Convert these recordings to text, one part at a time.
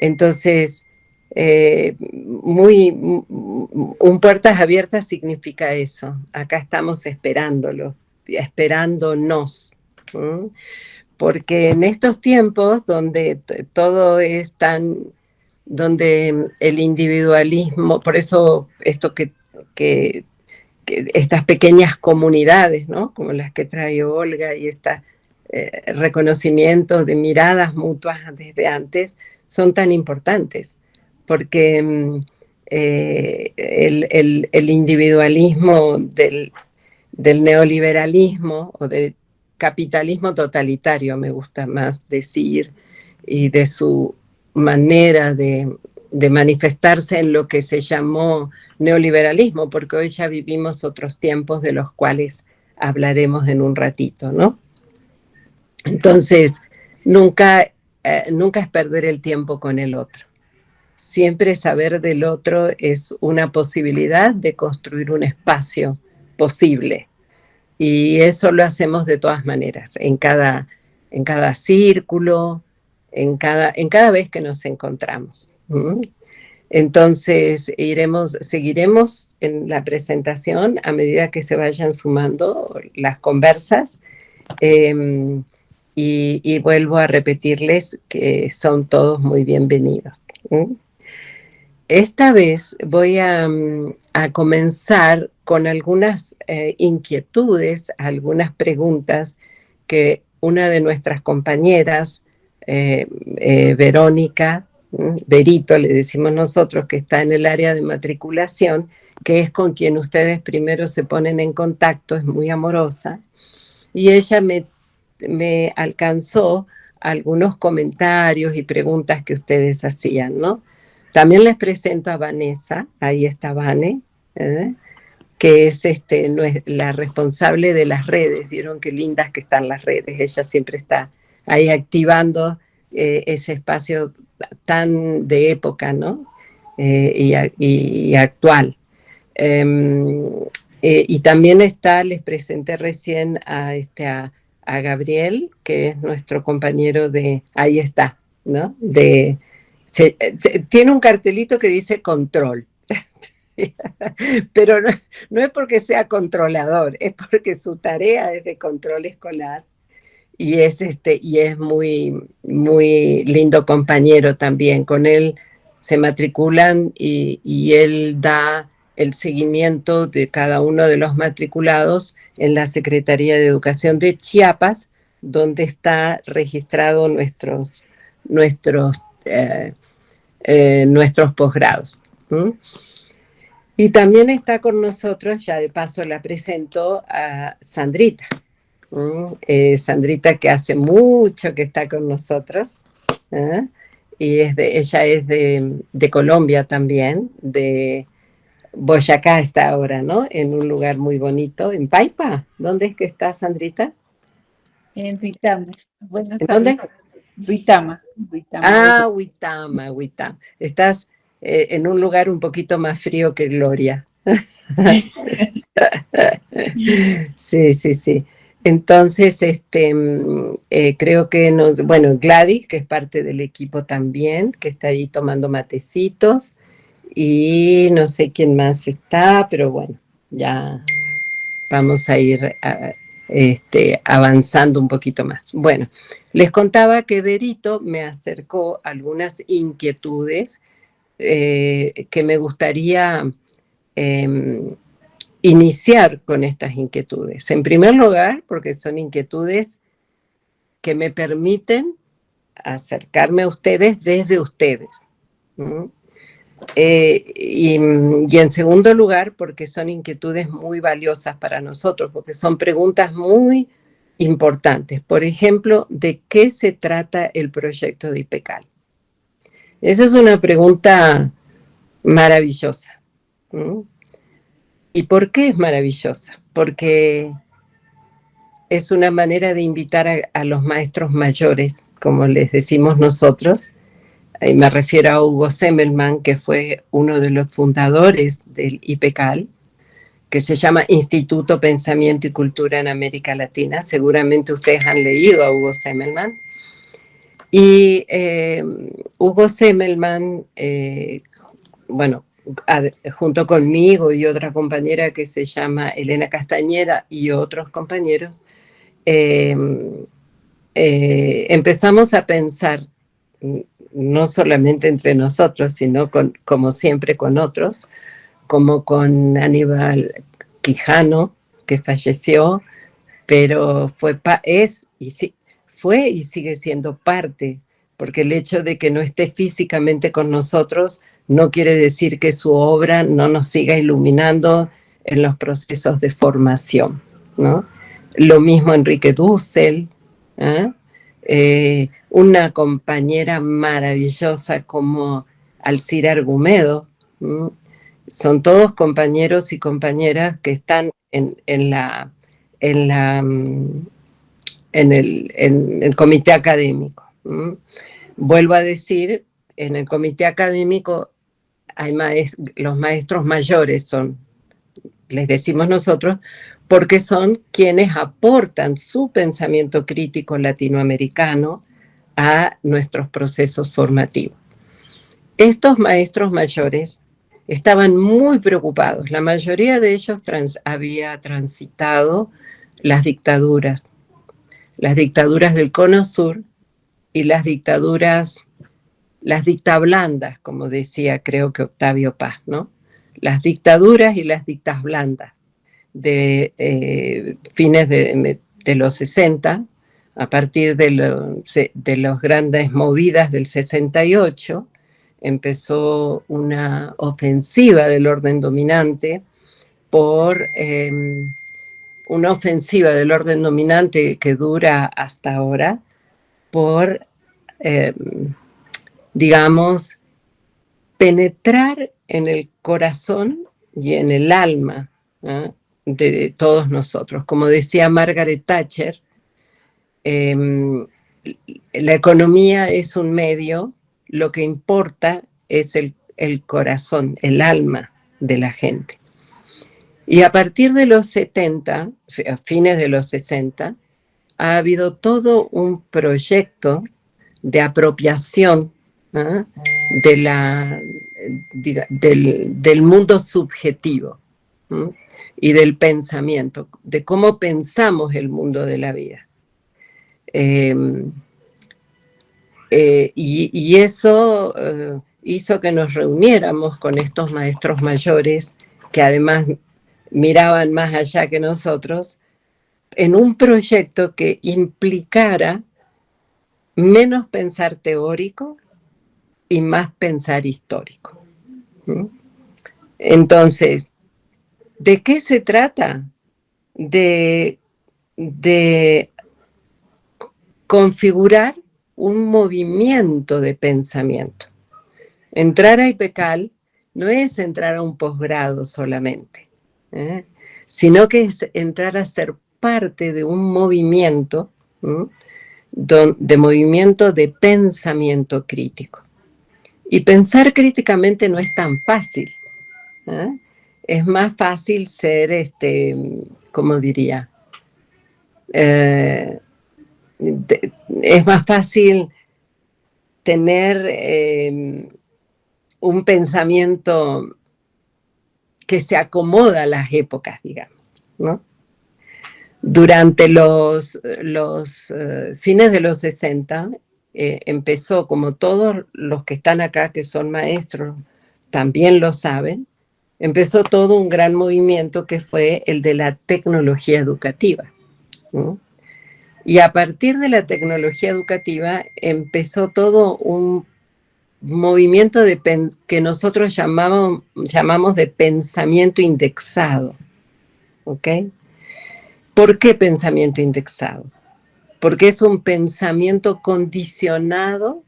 Entonces, un puertas abiertas significa eso. Acá estamos esperándolo, esperándonos. ¿Mm? Porque en estos tiempos donde todo es tan, donde el individualismo, por eso esto que estas pequeñas comunidades, ¿no? Como las que trae Olga y estos reconocimientos de miradas mutuas desde antes, son tan importantes, porque el individualismo del neoliberalismo o del capitalismo totalitario, me gusta más decir, y de su manera de manifestarse en lo que se llamó neoliberalismo, porque hoy ya vivimos otros tiempos de los cuales hablaremos en un ratito, ¿no? Entonces, nunca es perder el tiempo con el otro. Siempre saber del otro es una posibilidad de construir un espacio posible. Y eso lo hacemos de todas maneras, en cada círculo, en cada vez que nos encontramos. Entonces, seguiremos en la presentación a medida que se vayan sumando las conversas. Y vuelvo a repetirles que son todos muy bienvenidos. Esta vez voy a comenzar con algunas inquietudes, algunas preguntas que una de nuestras compañeras, Verónica, Berito le decimos nosotros, que está en el área de matriculación, que es con quien ustedes primero se ponen en contacto, es muy amorosa, y ella me alcanzó algunos comentarios y preguntas que ustedes hacían, ¿no? También les presento a Vanessa, ahí está Vane, que es la responsable de las redes. Vieron qué lindas que están las redes, ella siempre está ahí activando ese espacio tan de época, ¿no? Y actual. Y también les presenté recién a Gabriel, que es nuestro compañero ahí está, ¿no? Tiene un cartelito que dice control, pero no es porque sea controlador, es porque su tarea es de control escolar y es muy, muy lindo compañero también. Con él se matriculan y él da el seguimiento de cada uno de los matriculados en la Secretaría de Educación de Chiapas, donde está registrado nuestros posgrados. Y también está con nosotros, ya de paso la presento, a Sandrita. Sandrita, que hace mucho que está con nosotros, y ella es de Colombia también, de Boyacá está ahora, ¿no? En un lugar muy bonito, en Paipa. ¿Dónde es que está, Sandrita? En Huitama. Buenas ¿En tardes. dónde? Huitama. Huitama. Estás en un lugar un poquito más frío que Gloria. Sí. Entonces, creo que bueno, Gladys, que es parte del equipo también, que está ahí tomando matecitos, y no sé quién más está, pero bueno, ya vamos a ir avanzando un poquito más. Bueno, les contaba que Berito me acercó algunas inquietudes que me gustaría iniciar con estas inquietudes. En primer lugar, porque son inquietudes que me permiten acercarme a ustedes desde ustedes. Y en segundo lugar, porque son inquietudes muy valiosas para nosotros, porque son preguntas muy importantes. Por ejemplo, ¿de qué se trata el proyecto de IPECAL? Esa es una pregunta maravillosa. ¿Y por qué es maravillosa? Porque es una manera de invitar a los maestros mayores, como les decimos nosotros. Me refiero a Hugo Semmelmann, que fue uno de los fundadores del IPECAL, que se llama Instituto Pensamiento y Cultura en América Latina. Seguramente ustedes han leído a Hugo Semmelmann. Y Hugo Semmelmann, bueno, junto conmigo y otra compañera que se llama Elena Castañeda y otros compañeros, empezamos a pensar, no solamente entre nosotros, sino como siempre con otros, como con Aníbal Quijano, que falleció, pero fue y sigue siendo parte, porque el hecho de que no esté físicamente con nosotros no quiere decir que su obra no nos siga iluminando en los procesos de formación, ¿no? Lo mismo Enrique Dussel, ¿eh? Una compañera maravillosa como Alcira Argumedo, ¿eh? Son todos compañeros y compañeras que están en el comité académico. Vuelvo a decir, en el comité académico hay los maestros mayores les decimos nosotros, porque son quienes aportan su pensamiento crítico latinoamericano a nuestros procesos formativos. Estos maestros mayores estaban muy preocupados. La mayoría de ellos había transitado las dictaduras del Cono Sur y las dictablandas, como decía creo que Octavio Paz, ¿no? Las dictaduras y las dictas blandas de fines de los 60, a partir de los grandes movidas del 68, empezó una ofensiva del orden dominante una ofensiva del orden dominante que dura hasta ahora por, digamos, penetrar en el corazón y en el alma, ¿eh?, de todos nosotros. Como decía Margaret Thatcher, la economía es un medio, lo que importa es el corazón, el alma de la gente. Y a partir de los 70, a fines de los 60, ha habido todo un proyecto de apropiación, ¿eh?, del mundo subjetivo, ¿eh?, y del pensamiento, de cómo pensamos el mundo de la vida. Y eso hizo que nos reuniéramos con estos maestros mayores que además miraban más allá que nosotros, en un proyecto que implicara menos pensar teórico y más pensar histórico. Entonces, ¿de qué se trata? De configurar un movimiento de pensamiento. Entrar a IPECAL no es entrar a un posgrado solamente, sino que es entrar a ser parte de un movimiento, de movimiento de pensamiento crítico. Y pensar críticamente no es tan fácil. Es más fácil ser, ¿cómo diría? Es más fácil tener un pensamiento que se acomoda a las épocas, digamos, ¿no? Durante los fines de los 60, empezó, como todos los que están acá, que son maestros, también lo saben, empezó todo un gran movimiento que fue el de la tecnología educativa, ¿no? Y a partir de la tecnología educativa empezó todo un movimiento que nosotros llamamos de pensamiento indexado, ¿ok? ¿Por qué pensamiento indexado? Porque es un pensamiento condicionado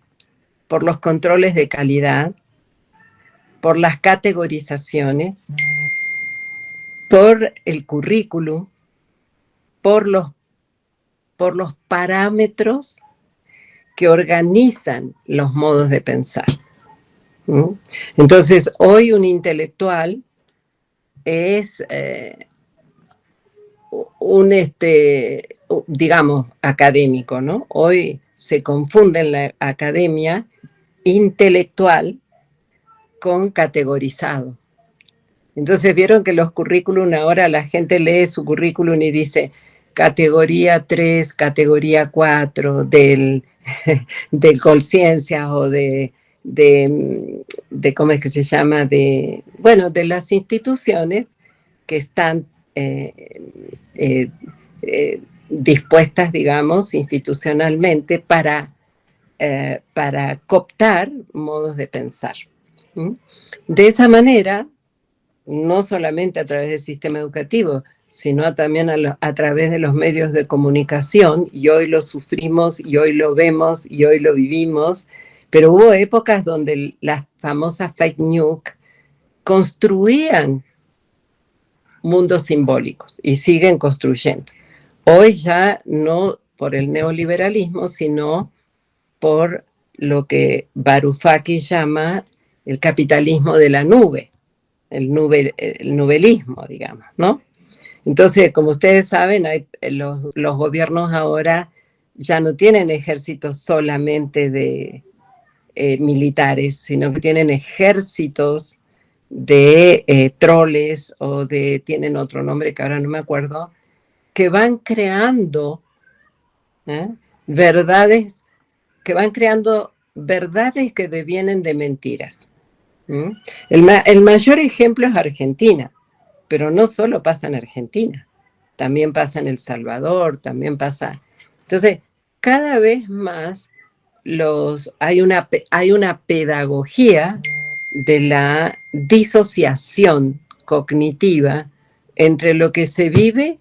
por los controles de calidad, por las categorizaciones, por el currículum, por los parámetros que organizan los modos de pensar. Entonces, hoy un intelectual es digamos, académico, ¿no? Hoy se confunde en la academia intelectual con categorizado. Entonces vieron que los currículum, ahora la gente lee su currículum y dice categoría 3, categoría 4 del Colciencias o de ¿cómo es que se llama? Bueno, de las instituciones que están dispuestas, digamos, institucionalmente para cooptar modos de pensar. De esa manera, no solamente a través del sistema educativo, sino también a través de los medios de comunicación, y hoy lo sufrimos, y hoy lo vemos, y hoy lo vivimos, pero hubo épocas donde las famosas fake news construían mundos simbólicos, y siguen construyendo. Hoy ya no por el neoliberalismo, sino por lo que Varoufakis llama el capitalismo de la nube, el nubelismo, digamos, ¿no? Entonces, como ustedes saben, los gobiernos ahora ya no tienen ejércitos solamente de militares, sino que tienen ejércitos de troles tienen otro nombre que ahora no me acuerdo, que van creando verdades, que devienen de mentiras. El mayor ejemplo es Argentina, pero no solo pasa en Argentina, también pasa en El Salvador, también pasa. Entonces, cada vez más hay una pedagogía de la disociación cognitiva entre lo que se vive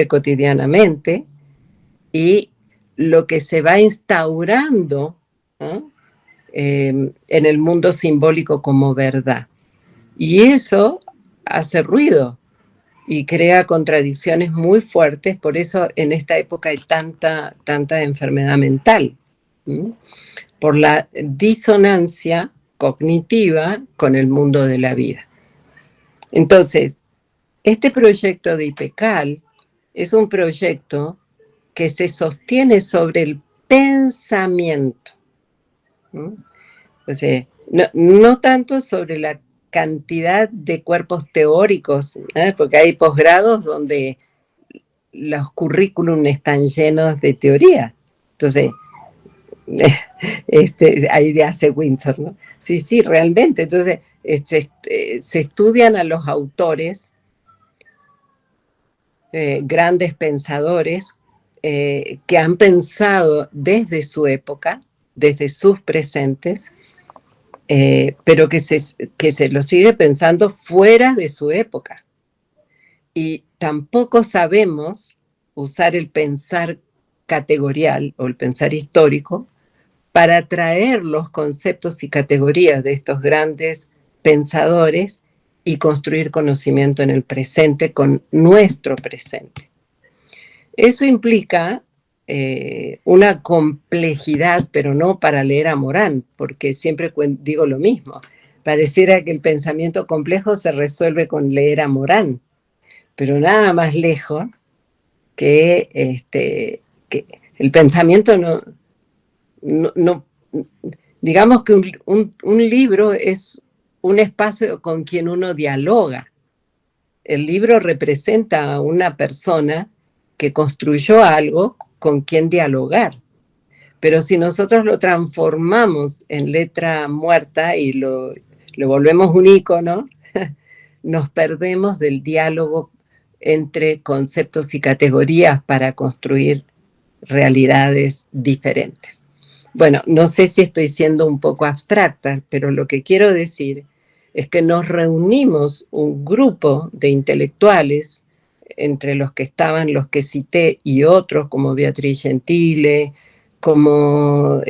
cotidianamente y lo que se va instaurando, ¿no? En el mundo simbólico como verdad. Y eso hace ruido y crea contradicciones muy fuertes, por eso en esta época hay tanta enfermedad mental, ¿sí? Por la disonancia cognitiva con el mundo de la vida. Entonces, este proyecto de IPECAL es un proyecto que se sostiene sobre el pensamiento, ¿sí? O sea, no tanto sobre la cantidad de cuerpos teóricos, porque hay posgrados donde los currículum están llenos de teoría. Entonces, ahí de hace Windsor, ¿no? Sí, realmente. Entonces, se estudian a los autores, grandes pensadores, que han pensado desde su época, desde sus presentes, pero que se lo sigue pensando fuera de su época. Y tampoco sabemos usar el pensar categorial o el pensar histórico para traer los conceptos y categorías de estos grandes pensadores y construir conocimiento en el presente con nuestro presente. Eso implica una complejidad, pero no para leer a Morán, porque siempre digo lo mismo. Pareciera que el pensamiento complejo se resuelve con leer a Morán, pero nada más lejos que el pensamiento no digamos que un libro es un espacio con quien uno dialoga. El libro representa a una persona que construyó algo con quien dialogar. Pero si nosotros lo transformamos en letra muerta y lo volvemos un ícono, nos perdemos del diálogo entre conceptos y categorías para construir realidades diferentes. Bueno, no sé si estoy siendo un poco abstracta, pero lo que quiero decir es que nos reunimos un grupo de intelectuales, entre los que estaban los que cité y otros como Beatriz Gentile, como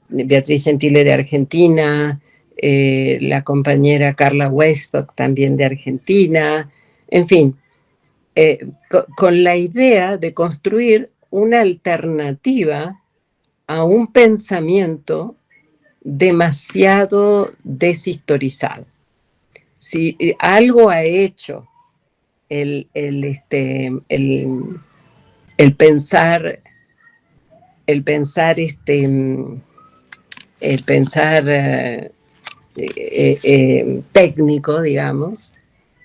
Beatriz Gentile de Argentina, la compañera Carla Westock también de Argentina, en fin, con la idea de construir una alternativa a un pensamiento demasiado deshistorizado. Si algo ha hecho el pensar el pensar técnico, digamos,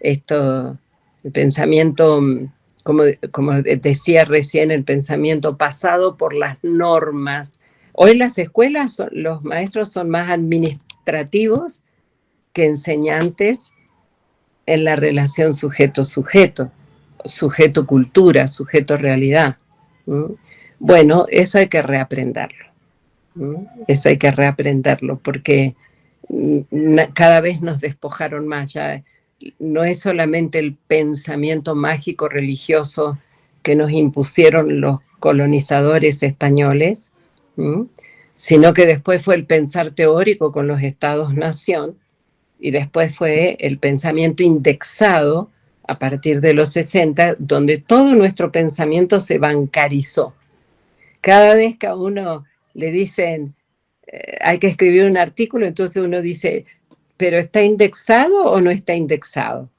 esto, el pensamiento, como decía recién, el pensamiento pasado por las normas. Hoy las escuelas, los maestros son más administrativos que enseñantes en la relación sujeto-sujeto, sujeto-cultura, sujeto-realidad. Bueno, eso hay que reaprenderlo. Eso hay que reaprenderlo, porque cada vez nos despojaron más. Ya no es solamente el pensamiento mágico religioso que nos impusieron los colonizadores españoles, sino que después fue el pensar teórico con los estados-nación, y después fue el pensamiento indexado a partir de los 60, donde todo nuestro pensamiento se bancarizó. Cada vez que a uno le dicen hay que escribir un artículo, entonces uno dice, ¿pero está indexado o no está indexado?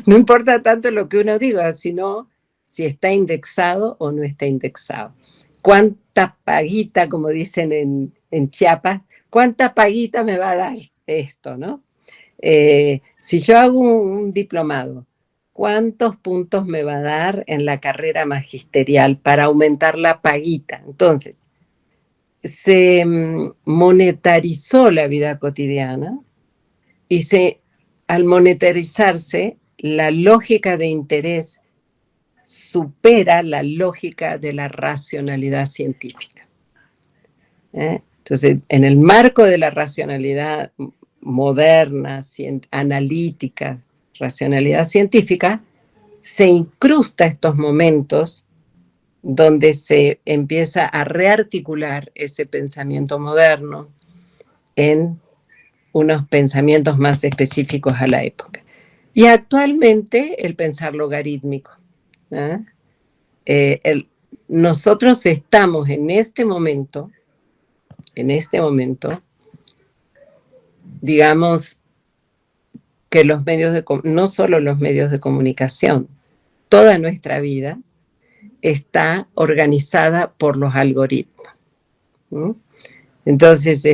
No importa tanto lo que uno diga, sino si está indexado o no está indexado. ¿Cuánta paguita, como dicen en Chiapas, cuánta paguita me va a dar esto, ¿no? Si yo hago un diplomado, ¿cuántos puntos me va a dar en la carrera magisterial para aumentar la paguita? Entonces, se monetarizó la vida cotidiana y al monetarizarse, la lógica de interés supera la lógica de la racionalidad científica. Entonces, en el marco de la racionalidad moderna, analítica, racionalidad científica, se incrusta estos momentos donde se empieza a rearticular ese pensamiento moderno en unos pensamientos más específicos a la época. Y actualmente el pensar logarítmico. Nosotros estamos en este momento, digamos que los medios no solo los medios de comunicación, toda nuestra vida está organizada por los algoritmos. Entonces,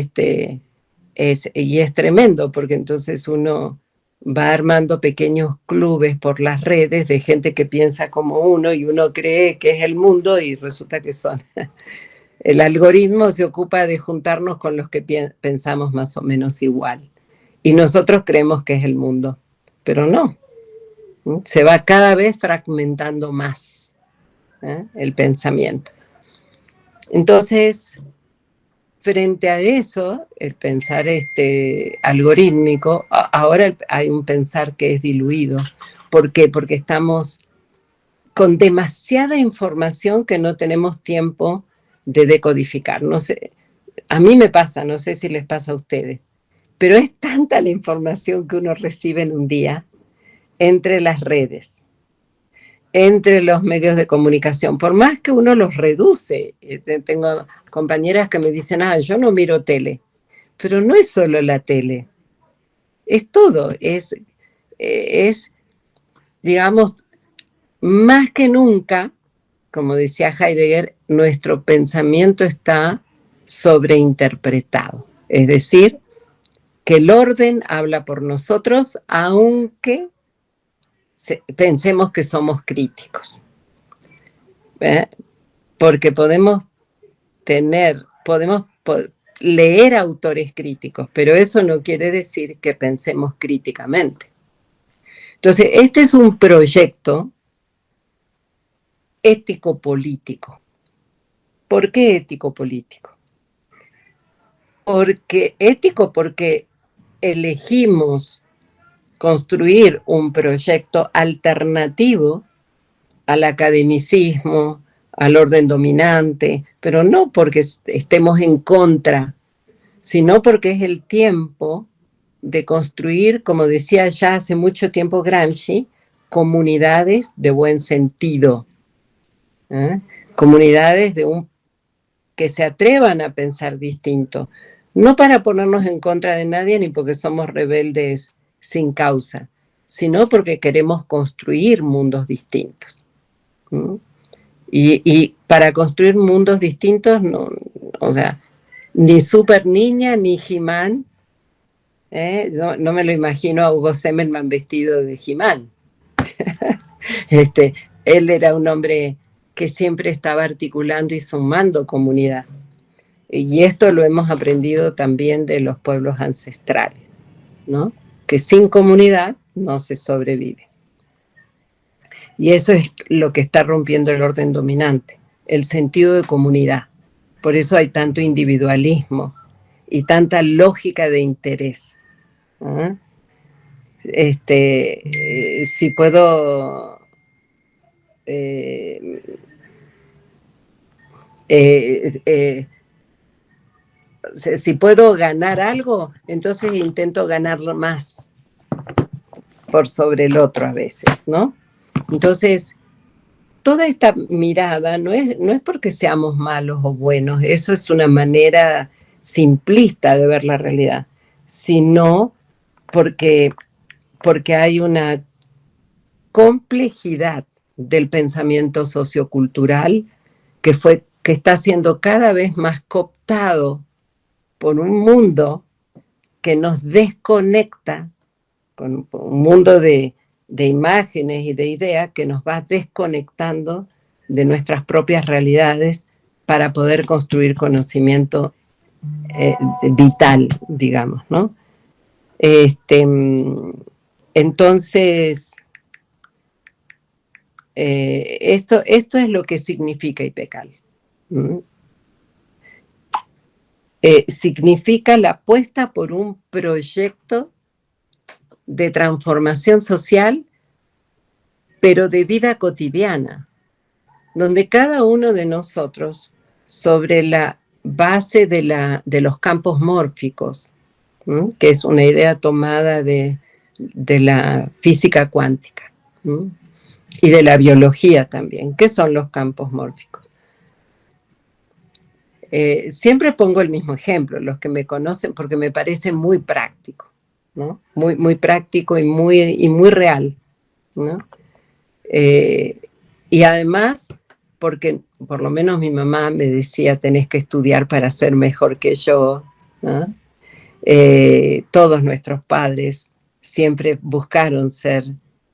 es tremendo, porque entonces uno va armando pequeños clubes por las redes de gente que piensa como uno y uno cree que es el mundo y resulta que son. El algoritmo se ocupa de juntarnos con los que pensamos más o menos igual. Y nosotros creemos que es el mundo, pero no. Se va cada vez fragmentando más el pensamiento. Entonces, frente a eso, el pensar algorítmico, ahora hay un pensar que es diluido. ¿Por qué? Porque estamos con demasiada información que no tenemos tiempo de decodificar. No sé, a mí me pasa, no sé si les pasa a ustedes, pero es tanta la información que uno recibe en un día entre las redes, entre los medios de comunicación, por más que uno los reduce. Tengo compañeras que me dicen, yo no miro tele, pero no es solo la tele, es todo, es digamos, más que nunca, como decía Heidegger, nuestro pensamiento está sobreinterpretado, es decir, que el orden habla por nosotros, aunque pensemos que somos críticos. Porque podemos leer autores críticos, pero eso no quiere decir que pensemos críticamente. Entonces, este es un proyecto ético-político. ¿Por qué ético-político? Porque elegimos construir un proyecto alternativo al academicismo, al orden dominante, pero no porque estemos en contra, sino porque es el tiempo de construir, como decía ya hace mucho tiempo Gramsci, comunidades de buen sentido, comunidades que se atrevan a pensar distinto, no para ponernos en contra de nadie ni porque somos rebeldes sin causa, sino porque queremos construir mundos distintos. Y para construir mundos distintos, o sea, Ni Super Niña, ni He-Man. No me lo imagino a Hugo Semmelman vestido de He-Man. Él era un hombre que siempre estaba articulando y sumando comunidad. Y esto lo hemos aprendido también de los pueblos ancestrales, ¿no? Que sin comunidad no se sobrevive. Y eso es lo que está rompiendo el orden dominante, el sentido de comunidad. Por eso hay tanto individualismo y tanta lógica de interés. ¿Ah? Si puedo si puedo ganar algo, entonces intento ganarlo más por sobre el otro a veces, ¿no? Entonces, toda esta mirada no es porque seamos malos o buenos, eso es una manera simplista de ver la realidad, sino porque hay una complejidad del pensamiento sociocultural que está siendo cada vez más cooptado por un mundo que nos desconecta, con un mundo de imágenes y de ideas que nos va desconectando de nuestras propias realidades para poder construir conocimiento vital, digamos, ¿no? Entonces, esto es lo que significa IPECAL. Significa la apuesta por un proyecto de transformación social, pero de vida cotidiana, donde cada uno de nosotros, sobre la base de los campos mórficos, que es una idea tomada de la física cuántica, y de la biología también. ¿Qué son los campos mórficos? Siempre pongo el mismo ejemplo, los que me conocen, porque me parece muy práctico, ¿no? Muy, muy práctico y muy real, ¿no? Y además, porque por lo menos mi mamá me decía, tenés que estudiar para ser mejor que yo, ¿no? Todos nuestros padres siempre buscaron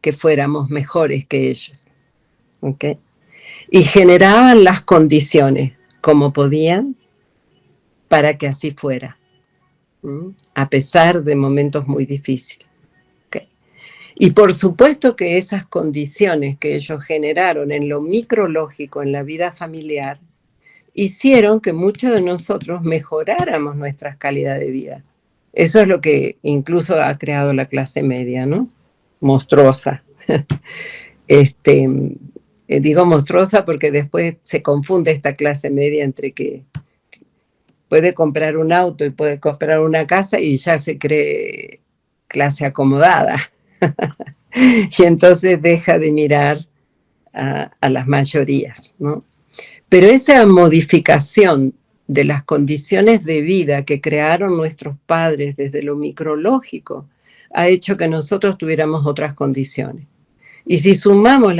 que fuéramos mejores que ellos, ¿ok? Y generaban las condiciones como podían para que así fuera, a pesar de momentos muy difíciles. ¿Okay? Y por supuesto que esas condiciones que ellos generaron en lo micrológico, en la vida familiar, hicieron que muchos de nosotros mejoráramos nuestra calidad de vida. Eso es lo que incluso ha creado la clase media, ¿no? Monstruosa. Digo monstruosa porque después se confunde esta clase media entre que puede comprar un auto y puede comprar una casa y ya se cree clase acomodada. Y entonces deja de mirar a las mayorías, ¿no? Pero esa modificación de las condiciones de vida que crearon nuestros padres desde lo micrológico ha hecho que nosotros tuviéramos otras condiciones. Y si sumamos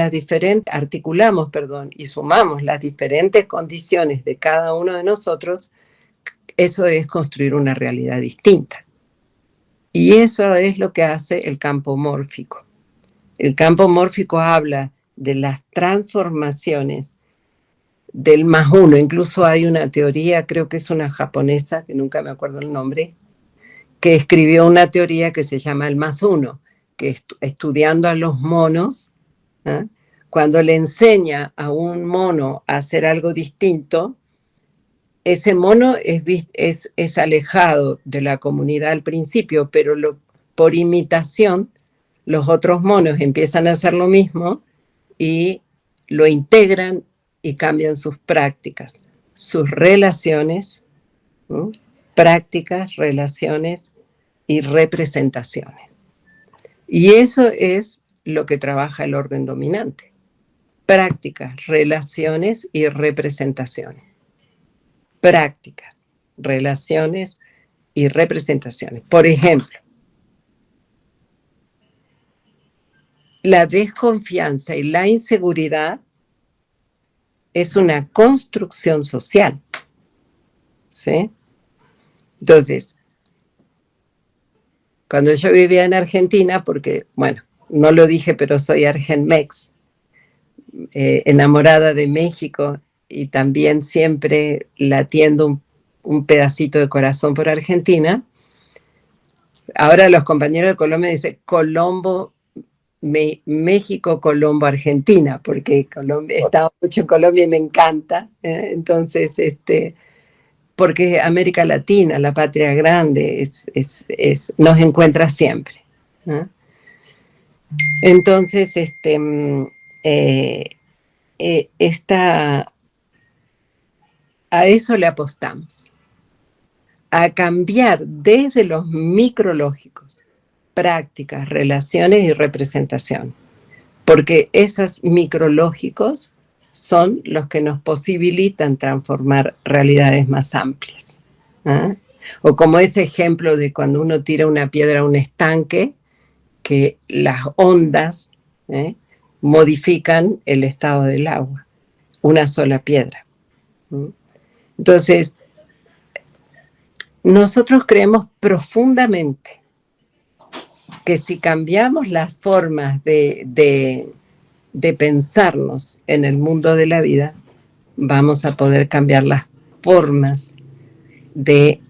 y sumamos las diferentes condiciones de cada uno de nosotros, eso es construir una realidad distinta. Y eso es lo que hace el campo mórfico. El campo mórfico habla de las transformaciones del más uno. Incluso hay una teoría, creo que es una japonesa, que nunca me acuerdo el nombre, que escribió una teoría que se llama el más uno, que estudiando a los monos, cuando le enseña a un mono a hacer algo distinto, ese mono es alejado de la comunidad al principio, pero por imitación, los otros monos empiezan a hacer lo mismo y lo integran y cambian sus prácticas, sus relaciones, ¿no? Prácticas, relaciones y representaciones. Y eso es lo que trabaja el orden dominante. Prácticas, relaciones y representaciones. Prácticas, relaciones y representaciones. Por ejemplo, la desconfianza y la inseguridad es una construcción social, ¿sí? Entonces, cuando yo vivía en Argentina, porque, bueno, no lo dije, pero soy argenmex, enamorada de México y también siempre latiendo un pedacito de corazón por Argentina. Ahora los compañeros de Colombia dicen Colombo, México, Colombo, Argentina, porque Colombia, he estado mucho en Colombia y me encanta. Entonces, porque América Latina, la patria grande, nos encuentra siempre. Entonces, a eso le apostamos, a cambiar desde los micrológicos, prácticas, relaciones y representación, porque esos micrológicos son los que nos posibilitan transformar realidades más amplias. O como ese ejemplo de cuando uno tira una piedra a un estanque, que las ondas modifican el estado del agua, una sola piedra. Entonces, nosotros creemos profundamente que si cambiamos las formas de pensarnos en el mundo de la vida, vamos a poder cambiar las formas de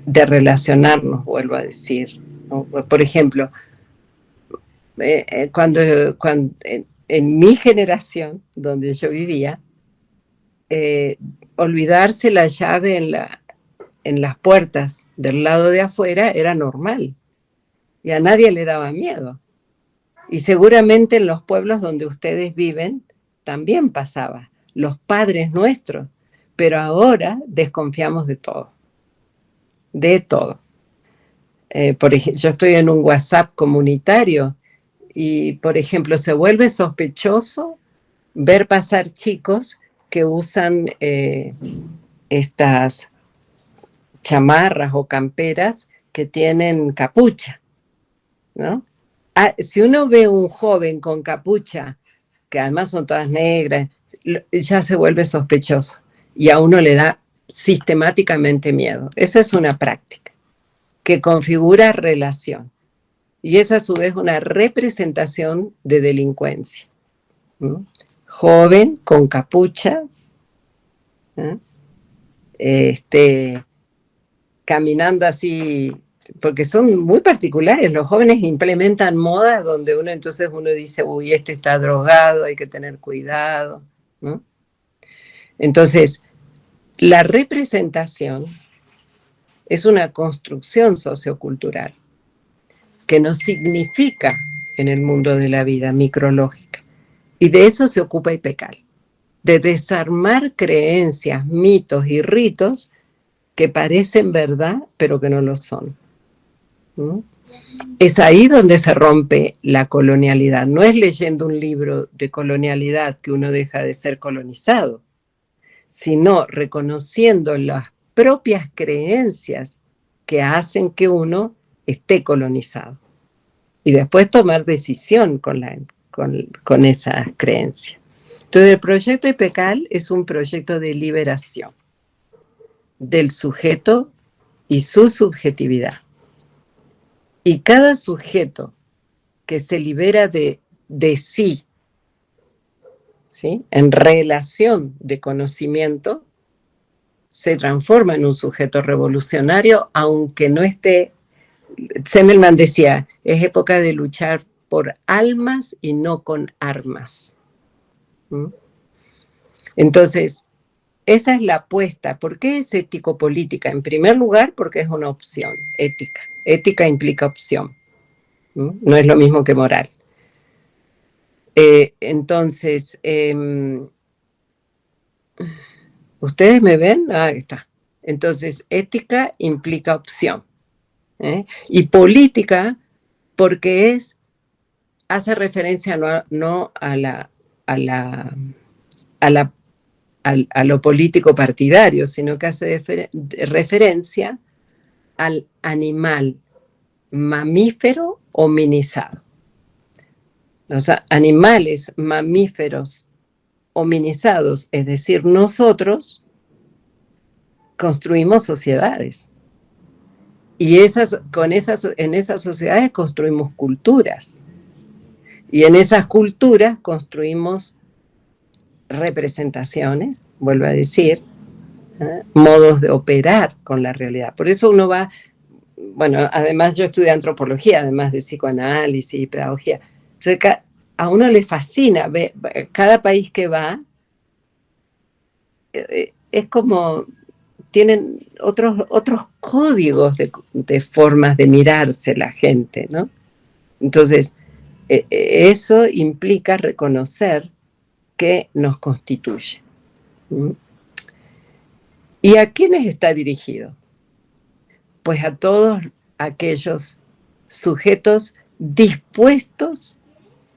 relacionarnos, vuelvo a decir, ¿no? Por ejemplo, cuando en mi generación, donde yo vivía, olvidarse la llave en las puertas del lado de afuera era normal y a nadie le daba miedo. Y seguramente en los pueblos donde ustedes viven también pasaba, los padres nuestros, pero ahora desconfiamos de todo, de todo. Por ejemplo, yo estoy en un WhatsApp comunitario y, por ejemplo, se vuelve sospechoso ver pasar chicos que usan estas chamarras o camperas que tienen capucha, ¿no? Si uno ve un joven con capucha, que además son todas negras, ya se vuelve sospechoso y a uno le da sistemáticamente miedo. Esa es una práctica que configura relación y es a su vez una representación de delincuencia. Joven con capucha, caminando así, porque son muy particulares. Los jóvenes implementan modas donde entonces uno dice, uy, este está drogado, hay que tener cuidado, ¿no? Entonces, la representación es una construcción sociocultural que nos significa en el mundo de la vida micrológica. Y de eso se ocupa IPECAL, de desarmar creencias, mitos y ritos que parecen verdad, pero que no lo son. Es ahí donde se rompe la colonialidad. No es leyendo un libro de colonialidad que uno deja de ser colonizado, sino reconociendo las propias creencias que hacen que uno esté colonizado. Y después tomar decisión con esas creencias. Entonces, el proyecto IPECAL es un proyecto de liberación del sujeto y su subjetividad. Y cada sujeto que se libera de sí, ¿sí?, en relación de conocimiento, se transforma en un sujeto revolucionario, aunque no esté. Semmelman decía, es época de luchar por almas y no con armas. Entonces, esa es la apuesta. ¿Por qué es ético-política? En primer lugar, porque es una opción ética. Ética implica opción. No es lo mismo que moral. Entonces, ¿ustedes me ven? Ahí está. Entonces, ética implica opción. Y política, porque hace referencia no a lo político partidario, sino que hace referencia al animal mamífero hominizado. Los animales mamíferos hominizados, es decir, nosotros construimos sociedades. Y en esas sociedades construimos culturas. Y en esas culturas construimos representaciones, vuelvo a decir, modos de operar con la realidad. Por eso uno va, bueno, además yo estudié antropología, además de psicoanálisis y pedagogía. Entonces a uno le fascina, cada país que va, es como, tienen otros códigos de formas de mirarse la gente, ¿no? Entonces, eso implica reconocer que nos constituye. ¿Y a quiénes está dirigido? Pues a todos aquellos sujetos dispuestos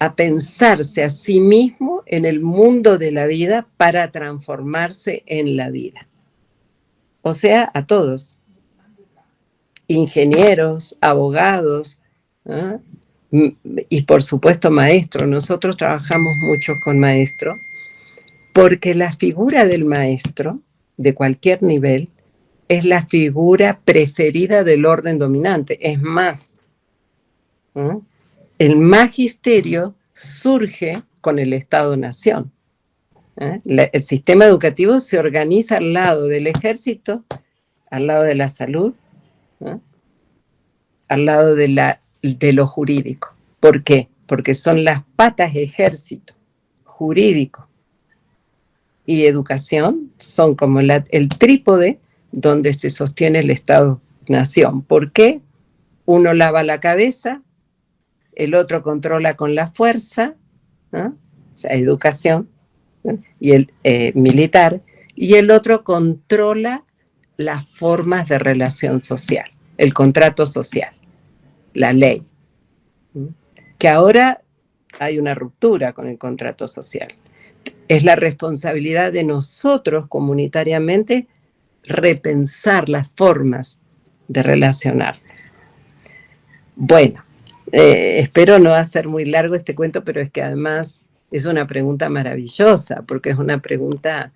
a pensarse a sí mismo en el mundo de la vida para transformarse en la vida. O sea, a todos. Ingenieros, abogados, ¿eh? Y por supuesto maestros. Nosotros trabajamos mucho con maestros porque la figura del maestro, de cualquier nivel, es la figura preferida del orden dominante. Es más, ¿eh? El magisterio surge con el Estado-Nación. El sistema educativo se organiza al lado del ejército, al lado de la salud, al lado de lo jurídico. ¿Por qué? Porque son las patas ejército, jurídico y educación, son como el trípode donde se sostiene el Estado-Nación. ¿Por qué? Uno lava la cabeza, el otro controla con la fuerza, ¿no? O sea, educación, ¿no? Y el militar, y el otro controla las formas de relación social, el contrato social, la ley. ¿No? Que ahora hay una ruptura con el contrato social. Es la responsabilidad de nosotros comunitariamente repensar las formas de relacionarnos. Bueno, espero no hacer muy largo este cuento, pero es que además es una pregunta maravillosa, porque es una pregunta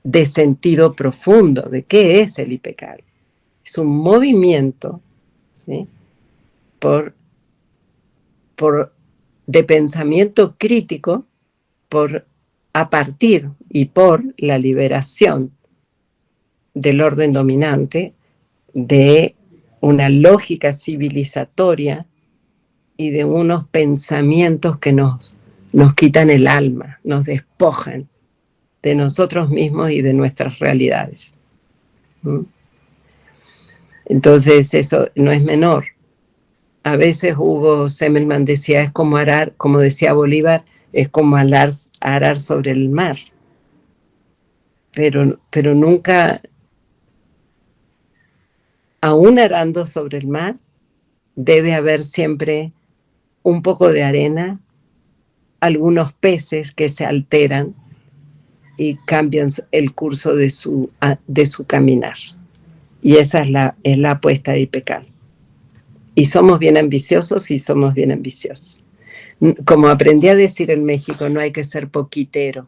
de sentido profundo, de qué es el IPECAL. Es un movimiento, ¿sí? De pensamiento crítico a partir y por la liberación del orden dominante, de una lógica civilizatoria y de unos pensamientos que nos quitan el alma, nos despojan de nosotros mismos y de nuestras realidades. Entonces eso no es menor. A veces Hugo Semmelmann decía, es como arar, como decía Bolívar, es como arar sobre el mar. Pero nunca, aún arando sobre el mar, debe haber siempre un poco de arena, algunos peces que se alteran y cambian el curso de su caminar. Y esa es la apuesta de IPECAL. Y somos bien ambiciosos y somos bien ambiciosos. Como aprendí a decir en México, no hay que ser poquitero.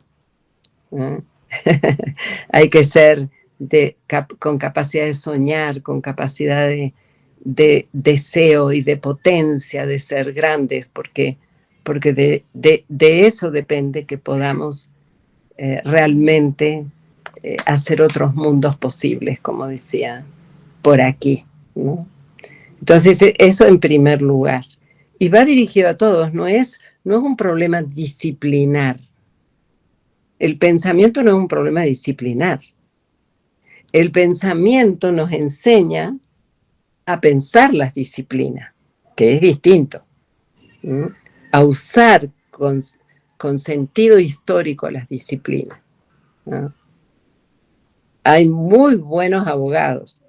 Hay que ser con capacidad de soñar, con capacidad de deseo y de potencia de ser grandes, porque de eso depende que podamos realmente hacer otros mundos posibles, como decía por aquí, ¿no? Entonces, eso en primer lugar. Y va dirigido a todos, no es un problema disciplinar. El pensamiento no es un problema disciplinar. El pensamiento nos enseña a pensar las disciplinas, que es distinto. A usar con sentido histórico las disciplinas. ¿No? Hay muy buenos abogados,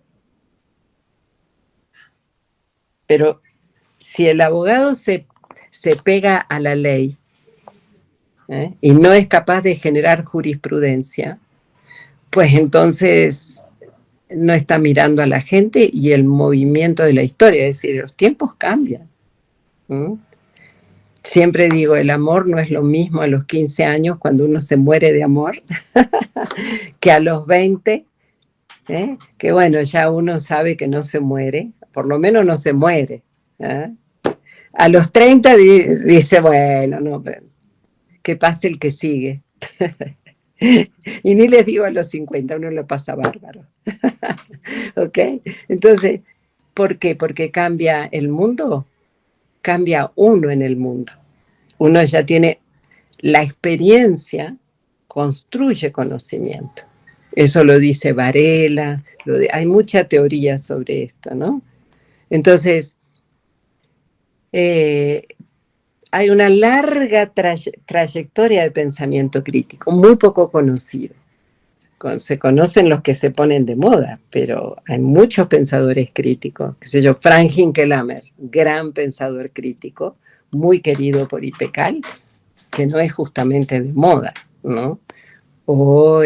pero si el abogado se pega a la ley y no es capaz de generar jurisprudencia, pues entonces no está mirando a la gente y el movimiento de la historia, es decir, los tiempos cambian. Siempre digo, el amor no es lo mismo a los 15 años cuando uno se muere de amor que a los 20 Que bueno, ya uno sabe que no se muere, por lo menos no se muere. A los 30 dice, bueno, no, que pase el que sigue. Y ni les digo a los 50, uno lo pasa bárbaro. ¿Ok? Entonces, ¿por qué? Porque cambia el mundo, cambia uno en el mundo. Uno ya tiene la experiencia, construye conocimiento. Eso lo dice Varela, hay mucha teoría sobre esto, ¿no? Entonces, hay una larga trayectoria de pensamiento crítico, muy poco conocido. Se conocen los que se ponen de moda, pero hay muchos pensadores críticos, qué sé yo, Frank Hinkelamer, gran pensador crítico, muy querido por IPECAL, que no es justamente de moda, ¿no? O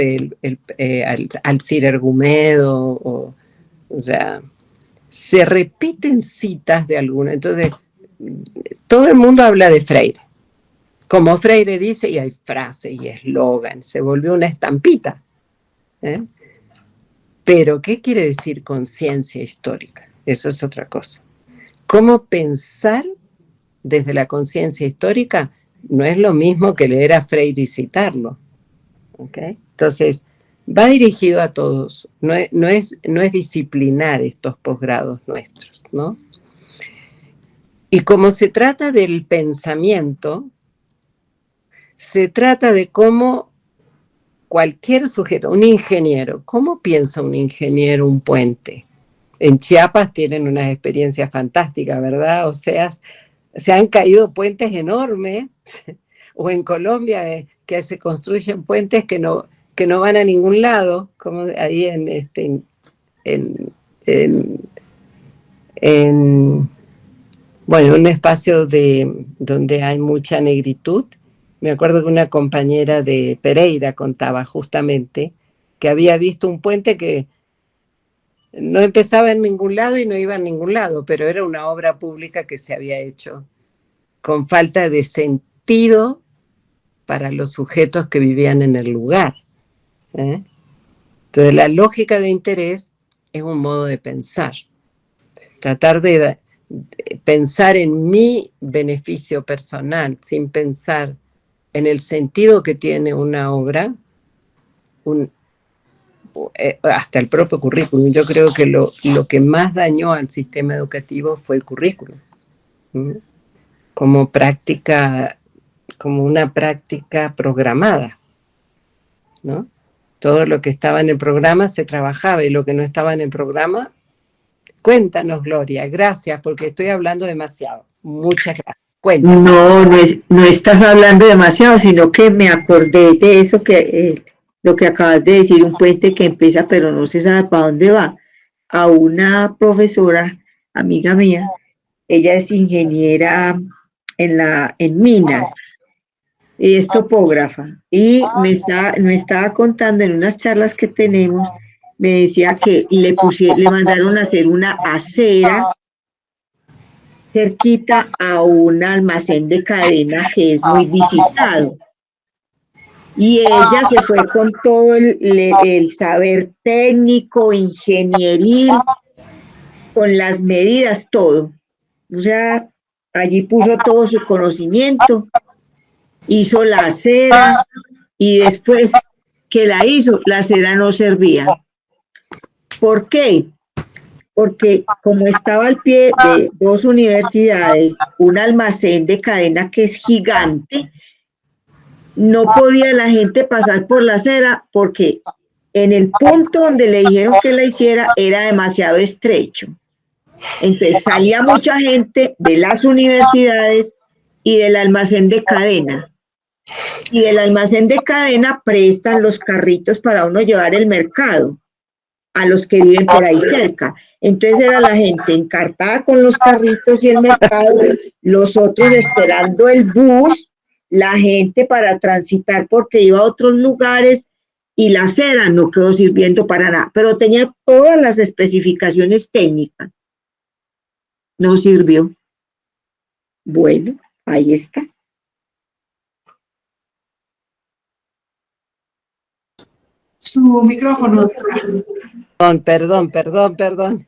Alcir Argumedo, o sea, se repiten citas de alguna, entonces todo el mundo habla de Freire, como Freire dice, y hay frases y eslogan, se volvió una estampita, ¿eh? Pero, ¿qué quiere decir conciencia histórica? Eso es otra cosa. ¿Cómo pensar desde la conciencia histórica? No es lo mismo que leer a Freire y citarlo. ¿Okay? Entonces, va dirigido a todos. No es disciplinar estos posgrados nuestros, ¿no? Y como se trata del pensamiento, se trata de cómo cualquier sujeto, un ingeniero, ¿cómo piensa un ingeniero un puente? En Chiapas tienen unas experiencias fantásticas, ¿verdad? O sea, se han caído puentes enormes, o en Colombia que se construyen puentes que no van a ningún lado, como ahí en bueno, un espacio donde hay mucha negritud. Me acuerdo que una compañera de Pereira contaba justamente que había visto un puente que no empezaba en ningún lado y no iba a ningún lado, pero era una obra pública que se había hecho con falta de sentido para los sujetos que vivían en el lugar. Entonces, la lógica de interés es un modo de pensar. Tratar de pensar en mi beneficio personal sin pensar en el sentido que tiene una obra, hasta el propio currículum. Yo creo que lo que más dañó al sistema educativo fue el currículum, como práctica, como una práctica programada, ¿no? Todo lo que estaba en el programa se trabajaba y lo que no estaba en el programa. Cuéntanos, Gloria, gracias, porque estoy hablando demasiado. Muchas gracias. Cuéntanos. No estás hablando demasiado, sino que me acordé de eso lo que acabas de decir, un puente que empieza pero no se sabe para dónde va. A una profesora, amiga mía, ella es ingeniera en minas, y es topógrafa, y me estaba contando en unas charlas que tenemos, me decía que le mandaron a hacer una acera cerquita a un almacén de cadena que es muy visitado. Y ella se fue con todo el saber técnico, ingenieril, con las medidas, todo. O sea, allí puso todo su conocimiento, hizo la acera y después que la hizo, la acera no servía. ¿Por qué? Porque como estaba al pie de dos universidades, un almacén de cadena que es gigante, no podía la gente pasar por la acera porque en el punto donde le dijeron que la hiciera era demasiado estrecho. Entonces salía mucha gente de las universidades y del almacén de cadena. Y del almacén de cadena prestan los carritos para uno llevar el mercado a los que viven por ahí cerca. Entonces era la gente encartada con los carritos y el mercado, los otros esperando el bus, la gente para transitar porque iba a otros lugares y la acera no quedó sirviendo para nada, pero tenía todas las especificaciones técnicas. No sirvió. Bueno, ahí está. Su micrófono, doctora. Perdón.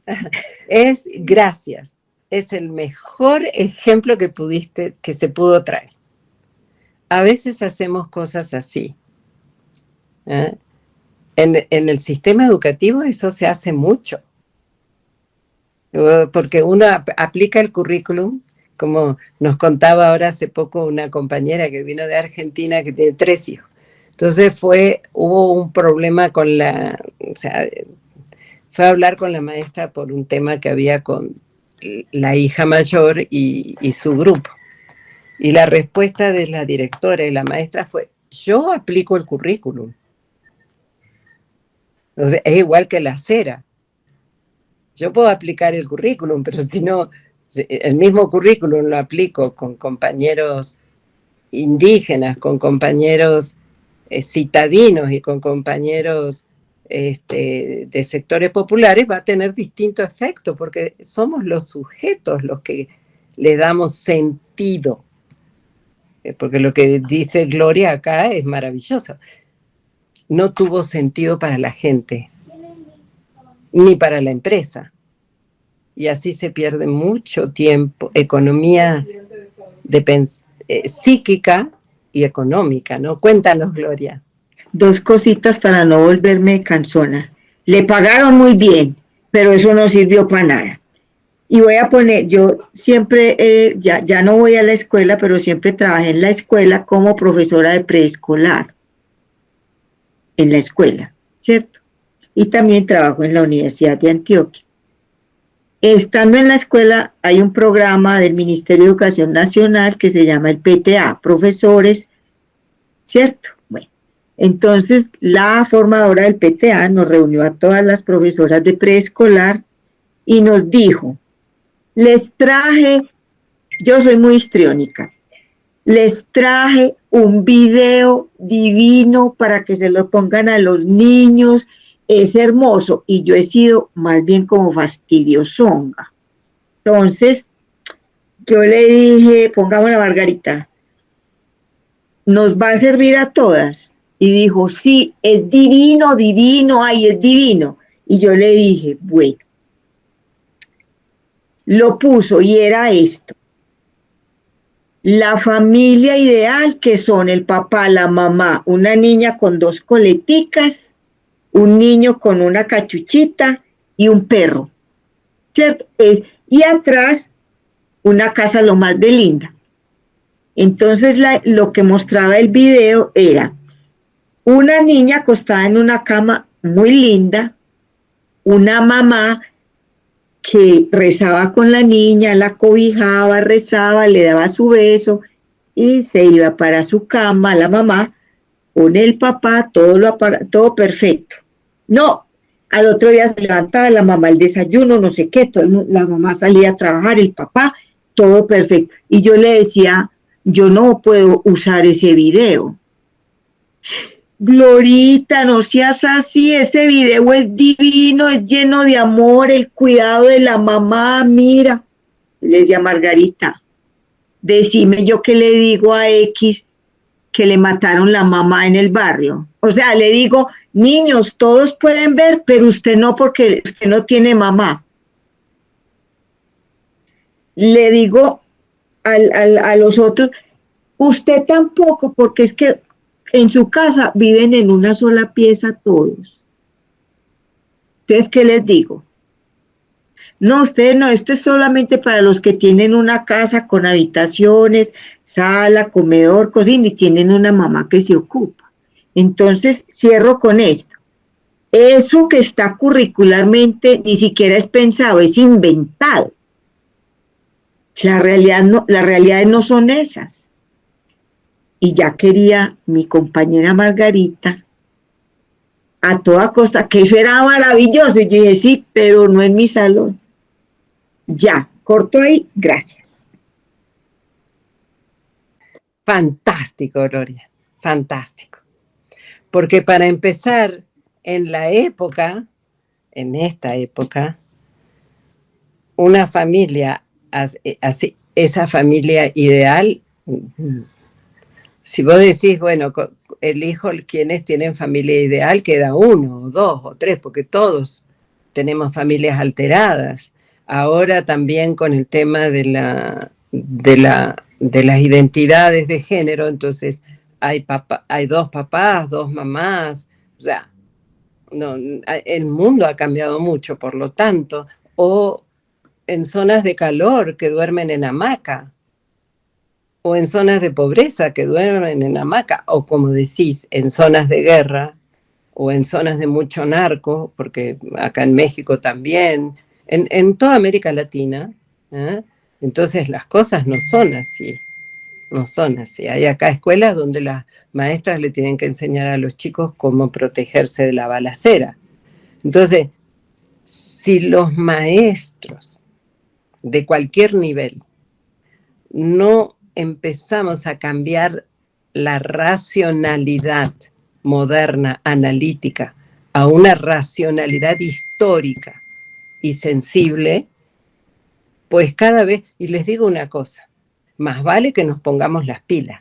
Es gracias. Es el mejor ejemplo que se pudo traer. A veces hacemos cosas así. ¿Eh? En el sistema educativo eso se hace mucho. Porque uno aplica el currículum, como nos contaba ahora hace poco una compañera que vino de Argentina que tiene 3 hijos. Entonces hubo un problema con fue a hablar con la maestra por un tema que había con la hija mayor y su grupo. Y la respuesta de la directora y la maestra fue: yo aplico el currículum. Entonces, es igual que la cera. Yo puedo aplicar el currículum, pero si no, el mismo currículum lo aplico con compañeros indígenas, con compañeros citadinos y con compañeros de sectores populares, va a tener distinto efecto, porque somos los sujetos los que le damos sentido. Porque lo que dice Gloria acá es maravilloso. No tuvo sentido para la gente, ni para la empresa. Y así se pierde mucho tiempo, economía psíquica y económica, ¿no? Cuéntanos, Gloria. 2 cositas para no volverme cansona. Le pagaron muy bien, pero eso no sirvió para nada. Y voy a poner, yo siempre, ya no voy a la escuela, pero siempre trabajé en la escuela como profesora de preescolar. En la escuela, ¿cierto? Y también trabajo en la Universidad de Antioquia. Estando en la escuela, hay un programa del Ministerio de Educación Nacional que se llama el PTA, Profesores, ¿cierto? Bueno, entonces la formadora del PTA nos reunió a todas las profesoras de preescolar y nos dijo: les traje, yo soy muy histriónica, les traje un video divino para que se lo pongan a los niños, es hermoso. Y yo he sido más bien como fastidiosonga. Entonces, yo le dije: pongamos a Margarita, ¿nos va a servir a todas? Y dijo: sí, es divino, ay, es divino. Y yo le dije: bueno. Lo puso y era esto: la familia ideal, que son el papá, la mamá, una niña con 2 coleticas, un niño con una cachuchita y un perro, ¿cierto? Y atrás una casa lo más de linda. Entonces lo que mostraba el video era una niña acostada en una cama muy linda, una mamá que rezaba con la niña, la cobijaba, rezaba, le daba su beso y se iba para su cama la mamá con el papá, todo perfecto. No, al otro día se levantaba la mamá, el desayuno, no sé qué, la mamá salía a trabajar, el papá, todo perfecto. Y yo le decía: yo no puedo usar ese video. Glorita, no seas así, ese video es divino, es lleno de amor, el cuidado de la mamá, mira. Le decía: Margarita, decime yo qué le digo a X que le mataron la mamá en el barrio. O sea, le digo: niños, todos pueden ver, pero usted no, porque usted no tiene mamá. Le digo a los otros: usted tampoco, porque es que en su casa viven en una sola pieza todos. Entonces, ¿qué les digo? No, ustedes no, esto es solamente para los que tienen una casa con habitaciones, sala, comedor, cocina, y tienen una mamá que se ocupa. Entonces, cierro con esto. Eso que está curricularmente ni siquiera es pensado, es inventado. Las realidades no son esas. Y ya quería mi compañera Margarita a toda costa, que eso era maravilloso. Y yo dije: sí, pero no en mi salón. Ya, corto ahí, gracias. Fantástico, Gloria, fantástico. Porque para empezar, en esta época, una familia, así, esa familia ideal, si vos decís, bueno, elijo quienes tienen familia ideal, queda 1 o 2 o 3, porque todos tenemos familias alteradas. Ahora también con el tema de las identidades de género, entonces hay dos papás, dos mamás, o sea, no, el mundo ha cambiado mucho, por lo tanto, o en zonas de calor que duermen en hamaca, o en zonas de pobreza que duermen en hamaca, o como decís, en zonas de guerra, o en zonas de mucho narco, porque acá en México también, en toda América Latina, ¿eh? Entonces las cosas no son así, no son así. Hay acá escuelas donde las maestras le tienen que enseñar a los chicos cómo protegerse de la balacera. Entonces, si los maestros de cualquier nivel no empezamos a cambiar la racionalidad moderna, analítica, a una racionalidad histórica y sensible, pues cada vez, y les digo una cosa, más vale que nos pongamos las pilas.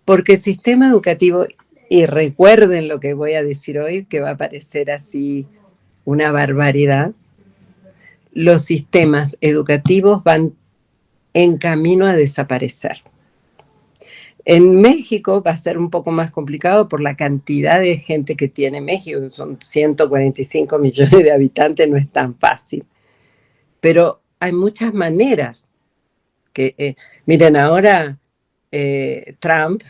Porque el sistema educativo, y recuerden lo que voy a decir hoy, que va a parecer así una barbaridad, los sistemas educativos van en camino a desaparecer. En México va a ser un poco más complicado por la cantidad de gente que tiene México, son 145 millones de habitantes, no es tan fácil. Pero hay muchas maneras que, miren, ahora Trump,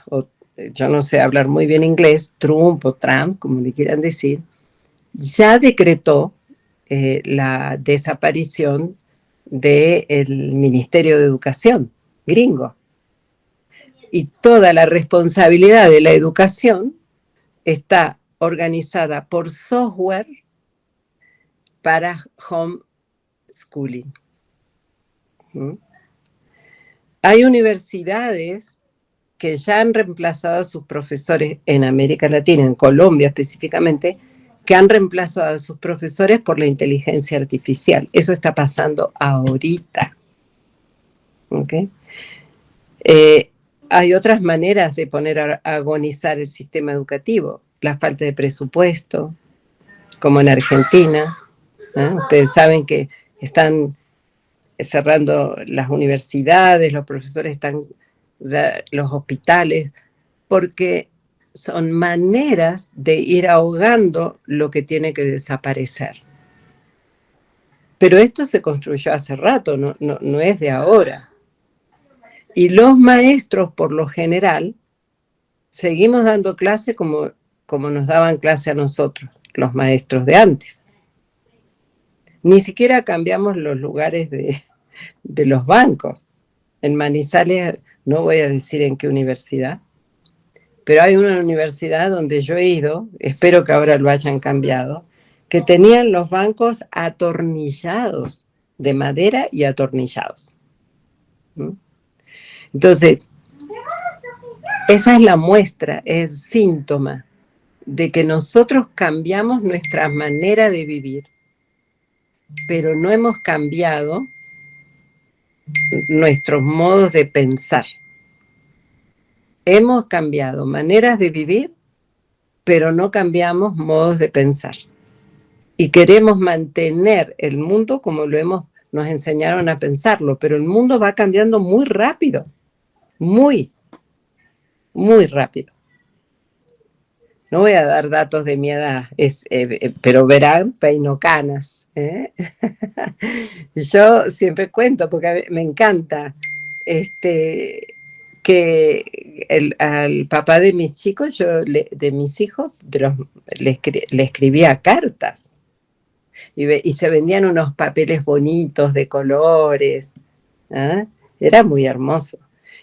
yo no sé hablar muy bien inglés, Trump o Trump, como le quieran decir, ya decretó la desaparición del Ministerio de Educación gringo. Y toda la responsabilidad de la educación está organizada por software para homeschooling. ¿Mm? Hay universidades que ya han reemplazado a sus profesores en América Latina, en Colombia específicamente, que han reemplazado a sus profesores por la inteligencia artificial. Eso está pasando ahorita. ¿Okay? Hay otras maneras de poner a agonizar el sistema educativo. La falta de presupuesto, como en Argentina. Ustedes saben que están cerrando las universidades, los profesores están, o sea, los hospitales, porque son maneras de ir ahogando lo que tiene que desaparecer. Pero esto se construyó hace rato, no es de ahora. Y los maestros, por lo general, seguimos dando clase como nos daban clase a nosotros, los maestros de antes. Ni siquiera cambiamos los lugares de los bancos. En Manizales, no voy a decir en qué universidad, pero hay una universidad donde yo he ido, espero que ahora lo hayan cambiado, que tenían los bancos atornillados, de madera y atornillados. Entonces, esa es la muestra, es síntoma de que nosotros cambiamos nuestra manera de vivir, pero no hemos cambiado nuestros modos de pensar. Hemos cambiado maneras de vivir, pero no cambiamos modos de pensar. Y queremos mantener el mundo como nos enseñaron a pensarlo, pero el mundo va cambiando muy rápido, muy rápido. No voy a dar datos de mi edad, pero verán, peino canas. Yo siempre cuento, porque me encanta, que al papá de mis chicos, de mis hijos, le escribía cartas. Y se vendían unos papeles bonitos de colores. ¿Eh? Era muy hermoso.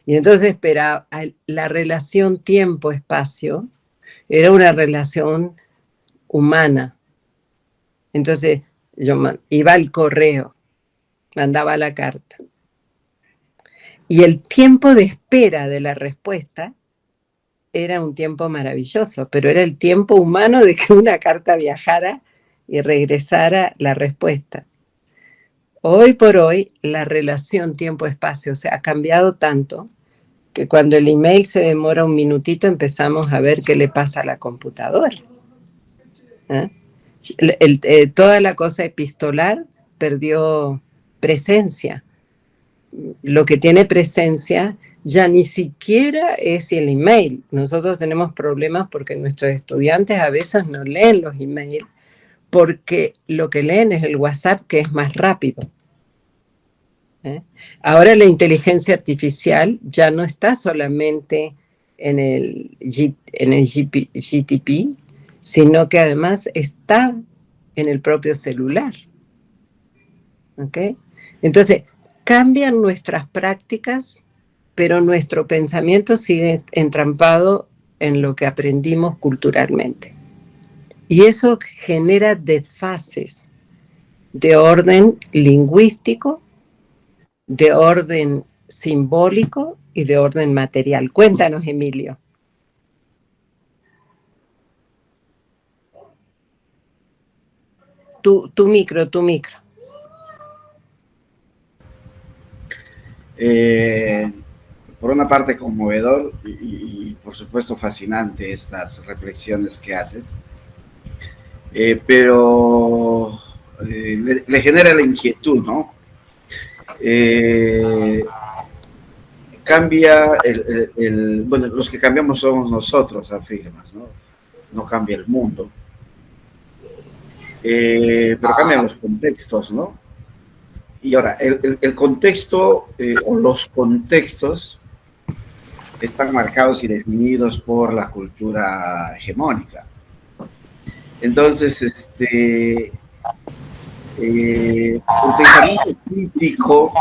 Y entonces, pero la relación tiempo-espacio era una relación humana. Entonces, yo iba al correo, mandaba la carta. Y el tiempo de espera de la respuesta era un tiempo maravilloso, pero era el tiempo humano de que una carta viajara y regresara la respuesta. Hoy por hoy, la relación tiempo-espacio ha cambiado tanto que cuando el email se demora un minutito empezamos a ver qué le pasa a la computadora. Toda la cosa epistolar perdió presencia. Lo que tiene presencia ya ni siquiera es el email. Nosotros tenemos problemas porque nuestros estudiantes a veces no leen los emails, porque lo que leen es el WhatsApp, que es más rápido. Ahora la inteligencia artificial ya no está solamente en el GTP, sino que además está en el propio celular. ¿Okay? Entonces, cambian nuestras prácticas, pero nuestro pensamiento sigue entrampado en lo que aprendimos culturalmente. Y eso genera desfases de orden lingüístico, de orden simbólico y de orden material. Cuéntanos, Emilio. Tu micro. Por una parte conmovedor y por supuesto fascinante estas reflexiones que haces, pero le genera la inquietud, ¿no? Cambia bueno, los que cambiamos somos nosotros, afirmas, ¿no? No cambia el mundo, pero cambian los contextos, ¿no? Y ahora, el contexto o los contextos están marcados y definidos por la cultura hegemónica. Entonces, el pensamiento crítico,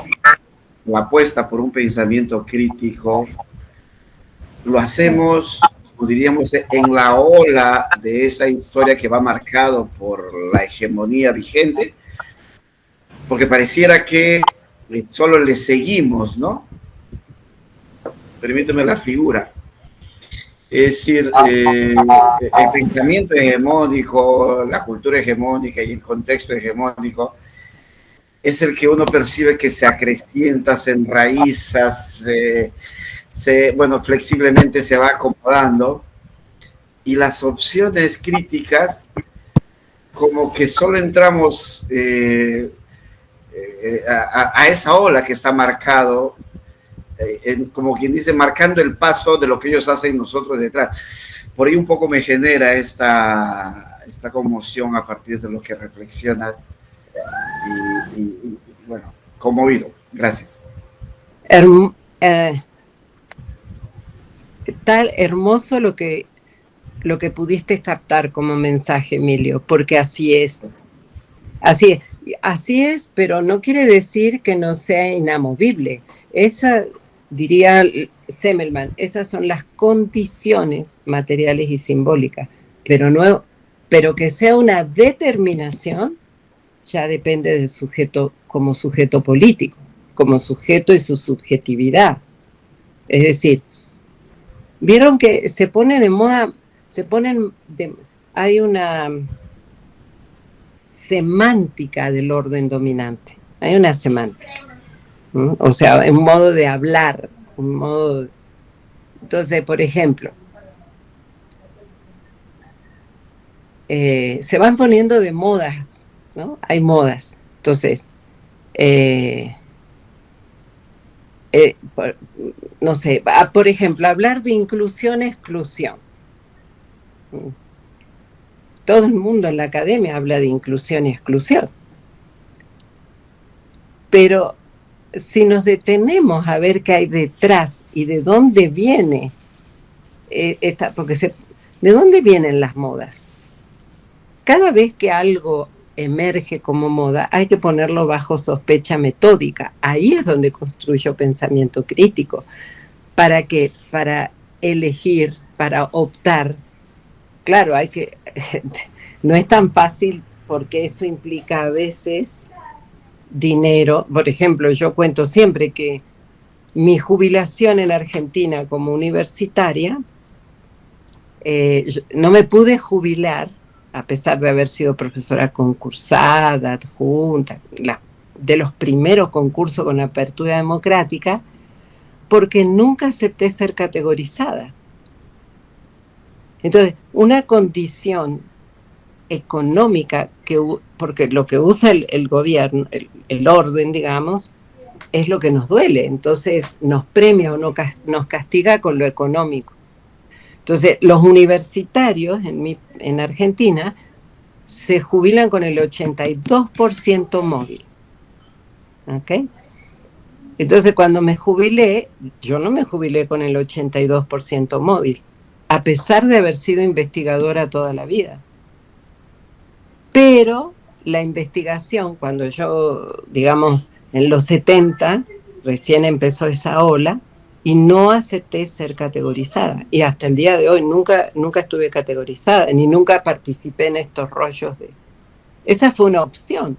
la apuesta por un pensamiento crítico, lo hacemos, diríamos, en la ola de esa historia que va marcado por la hegemonía vigente, porque pareciera que solo le seguimos, ¿no? Permíteme la figura. Es decir, el pensamiento hegemónico, la cultura hegemónica y el contexto hegemónico es el que uno percibe que se acrecienta, se enraiza, bueno, flexiblemente se va acomodando, y las opciones críticas como que solo entramos a esa ola que está marcado, como quien dice, marcando el paso de lo que ellos hacen nosotros detrás. Por ahí un poco me genera esta conmoción a partir de lo que reflexionas y bueno, conmovido. Gracias. Tal hermoso lo que pudiste captar como mensaje, Emilio, porque así es. Así es, pero no quiere decir que no sea inamovible. Esa, diría Semmelman, esas son las condiciones materiales y simbólicas, pero que sea una determinación ya depende del sujeto como sujeto político, como sujeto y su subjetividad. Es decir, vieron que se pone de moda, hay una semántica del orden dominante, hay una semántica, ¿no? O sea, un modo de hablar, un modo. Entonces, por ejemplo, se van poniendo de modas, ¿no? Hay modas. Entonces, no sé, por ejemplo, hablar de inclusión-exclusión. Todo el mundo en la academia habla de inclusión y exclusión. Pero si nos detenemos a ver qué hay detrás y de dónde viene ¿de dónde vienen las modas? Cada vez que algo emerge como moda, hay que ponerlo bajo sospecha metódica. Ahí es donde construyo pensamiento crítico. ¿Para qué? Para elegir, para optar. Claro, no es tan fácil porque eso implica a veces dinero. Por ejemplo, yo cuento siempre que mi jubilación en Argentina como universitaria, no me pude jubilar, a pesar de haber sido profesora concursada, adjunta, de los primeros concursos con apertura democrática, porque nunca acepté ser categorizada. Entonces, una condición económica, porque lo que usa el gobierno, el orden, digamos, es lo que nos duele. Entonces nos premia o nos castiga con lo económico. Entonces los universitarios en Argentina se jubilan con el 82% móvil. ¿Ok? Entonces cuando me jubilé, yo no me jubilé con el 82% móvil, a pesar de haber sido investigadora toda la vida. Pero la investigación, cuando yo, digamos, en los 70, recién empezó esa ola, y no acepté ser categorizada. Y hasta el día de hoy nunca estuve categorizada, ni nunca participé en estos rollos de... Esa fue una opción.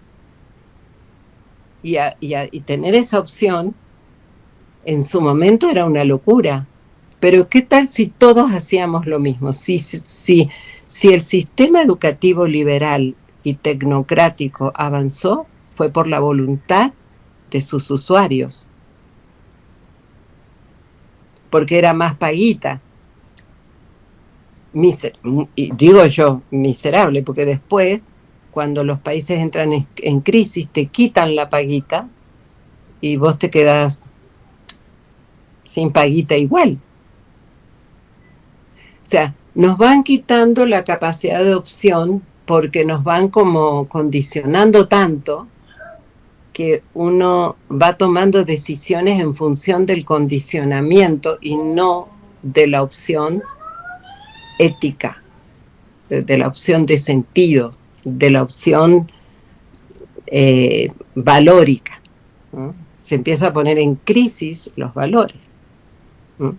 Y tener esa opción, en su momento era una locura. Pero ¿qué tal si todos hacíamos lo mismo? Si el sistema educativo liberal y tecnocrático avanzó, fue por la voluntad de sus usuarios, porque era más paguita. Y digo yo, miserable, porque después, cuando los países entran en crisis, te quitan la paguita y vos te quedás sin paguita igual. O sea, nos van quitando la capacidad de opción porque nos van como condicionando tanto que uno va tomando decisiones en función del condicionamiento y no de la opción ética, de la opción de sentido, de la opción valórica, ¿no? Se empieza a poner en crisis los valores, ¿no?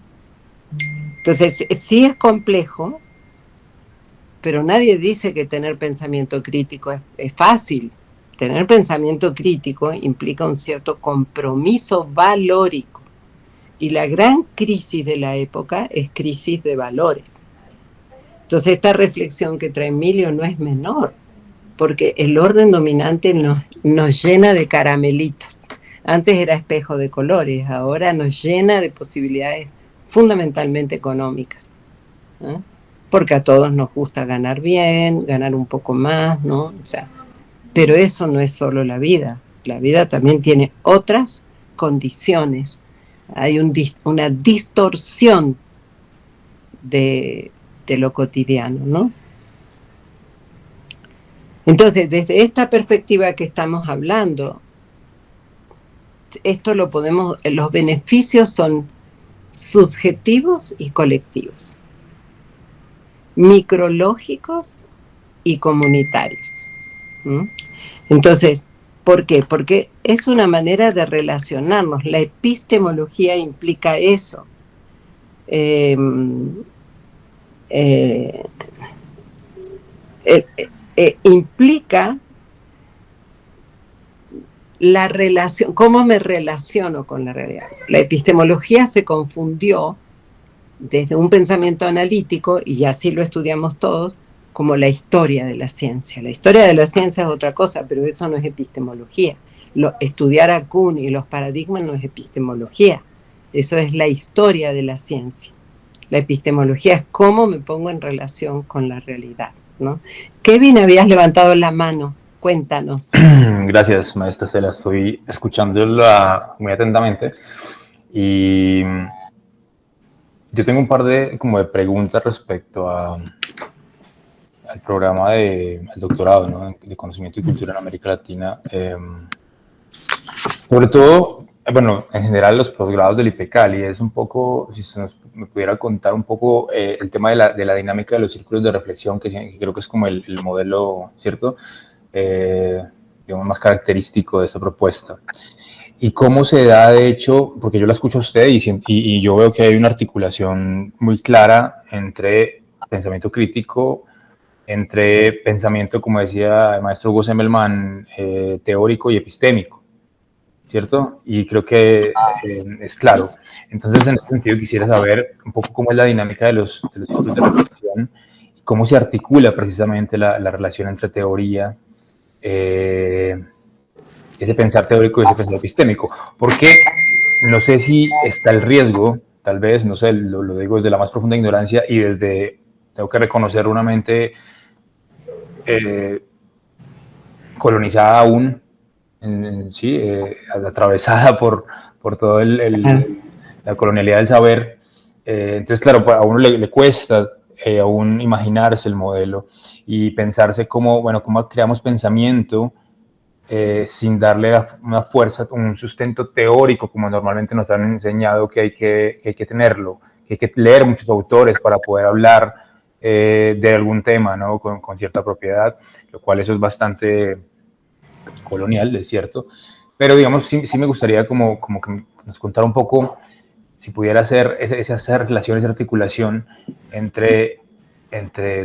Entonces, sí es complejo, pero nadie dice que tener pensamiento crítico es fácil. Tener pensamiento crítico implica un cierto compromiso valórico. Y la gran crisis de la época es crisis de valores. Entonces, esta reflexión que trae Emilio no es menor, porque el orden dominante nos llena de caramelitos. Antes era espejo de colores, ahora nos llena de posibilidades fundamentalmente económicas, ¿no? Porque a todos nos gusta ganar bien, ganar un poco más, ¿no? O sea, pero eso no es solo la vida también tiene otras condiciones. Hay una distorsión de lo cotidiano, ¿no? Entonces, desde esta perspectiva que estamos hablando, esto los beneficios son subjetivos y colectivos, micrológicos y comunitarios. ¿Mm? Entonces, ¿por qué? Porque es una manera de relacionarnos. La epistemología implica eso. Implica la relación, cómo me relaciono con la realidad. La epistemología se confundió desde un pensamiento analítico, y así lo estudiamos todos, como la historia de la ciencia. La historia de la ciencia es otra cosa, pero eso no es epistemología. Estudiar a Kuhn y los paradigmas no es epistemología. Eso es la historia de la ciencia. La epistemología es cómo me pongo en relación con la realidad, ¿no? Kevin, habías levantado la mano. Cuéntanos. Gracias, maestra Cela. Estoy escuchándola muy atentamente y yo tengo un par de preguntas respecto al programa al doctorado, ¿no?, de conocimiento y cultura en América Latina. Sobre todo, bueno, en general los posgrados del IPECALI. Es un poco, si usted me pudiera contar un poco el tema de la dinámica de los círculos de reflexión, que creo que es como el modelo, ¿cierto?, digamos, más característico de esta propuesta. Y cómo se da, de hecho, porque yo la escucho a usted y yo veo que hay una articulación muy clara entre pensamiento crítico, entre pensamiento, como decía el maestro Hugo Semmelmann, teórico y epistémico, ¿cierto? Y creo que es claro. Entonces, en ese sentido, quisiera saber un poco cómo es la dinámica de los círculos de reflexión y cómo se articula precisamente la relación entre teoría, ese pensar teórico y ese pensar epistémico, porque no sé si está el riesgo, tal vez, no sé, lo digo desde la más profunda ignorancia y tengo que reconocer una mente colonizada aún, sí, atravesada por toda la colonialidad del saber. Entonces, claro, a uno le cuesta aún imaginarse el modelo y pensarse cómo creamos pensamiento sin darle una fuerza, un sustento teórico, como normalmente nos han enseñado que hay que tenerlo, que hay que leer muchos autores para poder hablar de algún tema, ¿no? Con cierta propiedad, lo cual eso es bastante colonial, es cierto. Pero digamos, sí me gustaría como que nos contara un poco, si pudiera hacer esa relación, esa articulación entre,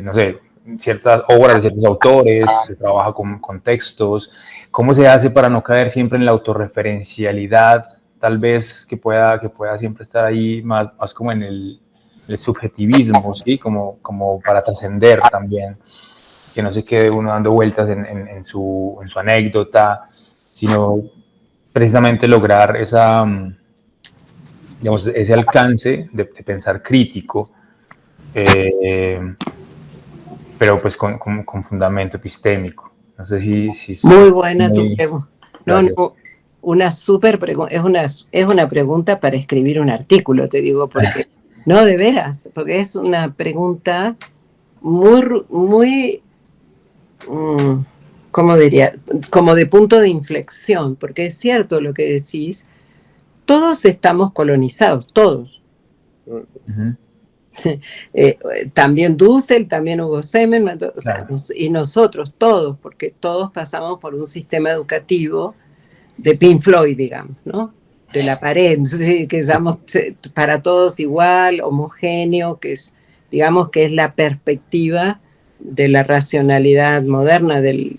no sé, ciertas obras de ciertos autores, se trabaja con textos, cómo se hace para no caer siempre en la autorreferencialidad, tal vez que pueda siempre estar ahí más como en el subjetivismo, ¿sí? Como para trascender también, que no se quede uno dando vueltas en su anécdota, sino precisamente lograr ese alcance de pensar crítico, pero pues con fundamento epistémico. No sé si muy buena tu pregunta. No, una súper pregunta. Es una pregunta para escribir un artículo, te digo, porque no, de veras, porque es una pregunta muy ¿cómo diría? Como de punto de inflexión, porque es cierto lo que decís, todos estamos colonizados, todos. También Dussel, también Hugo Semen, o sea, y nosotros todos, porque todos pasamos por un sistema educativo de Pink Floyd, digamos, ¿no? De la pared, que seamos para todos igual, homogéneo, que es, digamos, que es la perspectiva de la racionalidad moderna del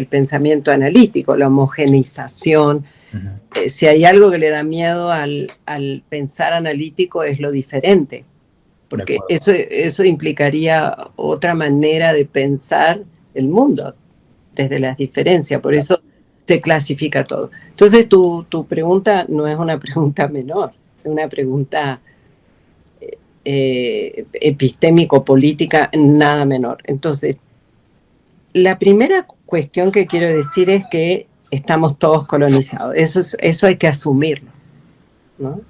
pensamiento analítico, la homogeneización. Si hay algo que le da miedo al pensar analítico es lo diferente, porque eso implicaría otra manera de pensar el mundo desde las diferencias, por eso se clasifica todo. Entonces tu pregunta no es una pregunta menor, es una pregunta epistémico-política nada menor. Entonces, la primera cuestión que quiero decir es que estamos todos colonizados, eso hay que asumirlo, ¿no?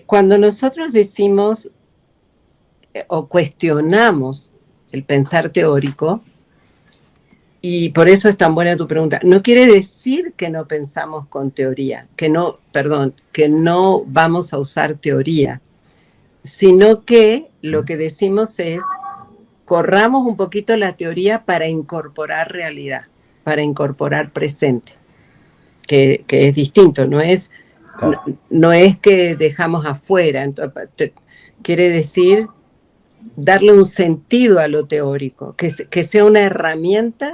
Cuando nosotros decimos o cuestionamos el pensar teórico, y por eso es tan buena tu pregunta, no quiere decir que no pensamos con teoría, que no vamos a usar teoría, sino que lo que decimos es, corramos un poquito la teoría para incorporar realidad, para incorporar presente, que es distinto, no es que dejamos afuera, entonces, quiere decir darle un sentido a lo teórico, que sea una herramienta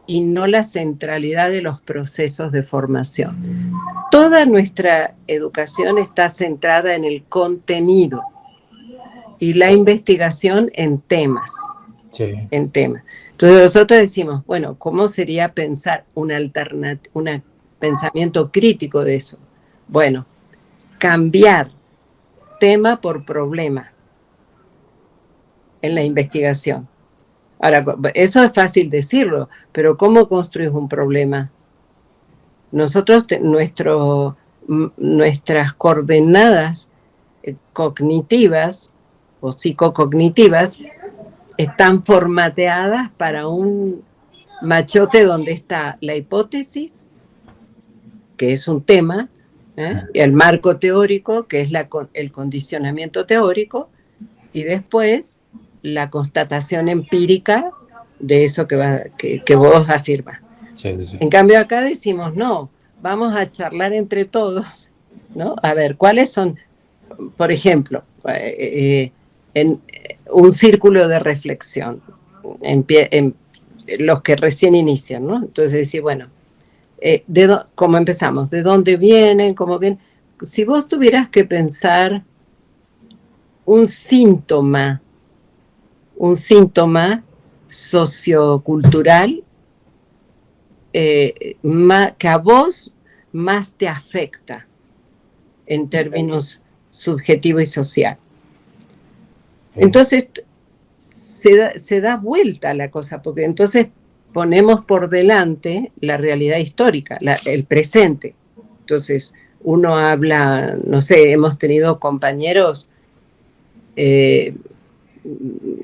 y no la centralidad de los procesos de formación. Toda nuestra educación está centrada en el contenido y la investigación en temas. Sí. En temas. Entonces nosotros decimos, bueno, ¿cómo sería pensar un pensamiento crítico de eso? Bueno, cambiar tema por problema en la investigación. Ahora, eso es fácil decirlo, pero ¿cómo construís un problema? Nosotros, nuestras coordenadas cognitivas o psicocognitivas están formateadas para un machote donde está la hipótesis, que es un tema, el marco teórico, que es el condicionamiento teórico, y después la constatación empírica de eso que vos afirmas. Sí. En cambio acá decimos, no, vamos a charlar entre todos, ¿no? A ver, ¿cuáles son, por ejemplo, en un círculo de reflexión, en los que recién inician, ¿no? Entonces decir, bueno, ¿cómo empezamos? ¿De dónde vienen? ¿Cómo vienen? Si vos tuvieras que pensar un síntoma sociocultural que a vos más te afecta en términos subjetivo y social. Entonces, se da vuelta a la cosa, porque entonces ponemos por delante la realidad histórica, el presente. Entonces, uno habla, no sé, hemos tenido compañeros,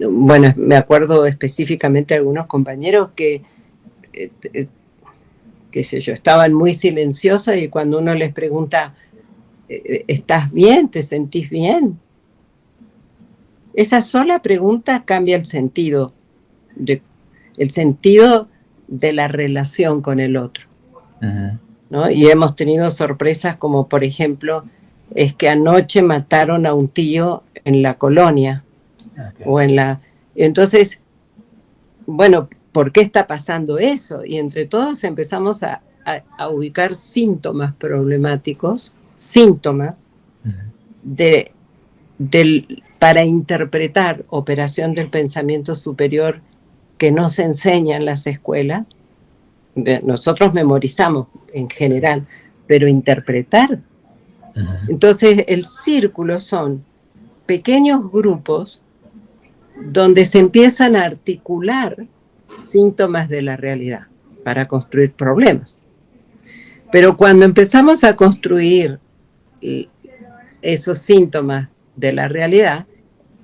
bueno, me acuerdo específicamente de algunos compañeros que, qué sé yo, estaban muy silenciosos y cuando uno les pregunta, ¿estás bien? ¿Te sentís bien? Esa sola pregunta cambia el sentido de la relación con el otro. ¿No? Y hemos tenido sorpresas como, por ejemplo, es que anoche mataron a un tío en la colonia. O en la... Entonces, bueno, ¿por qué está pasando eso? Y entre todos empezamos a ubicar síntomas problemáticos, síntomas para interpretar operación del pensamiento superior que no se enseña en las escuelas. Nosotros memorizamos en general, pero interpretar. Entonces el círculo son pequeños grupos donde se empiezan a articular síntomas de la realidad para construir problemas. Pero cuando empezamos a construir esos síntomas de la realidad,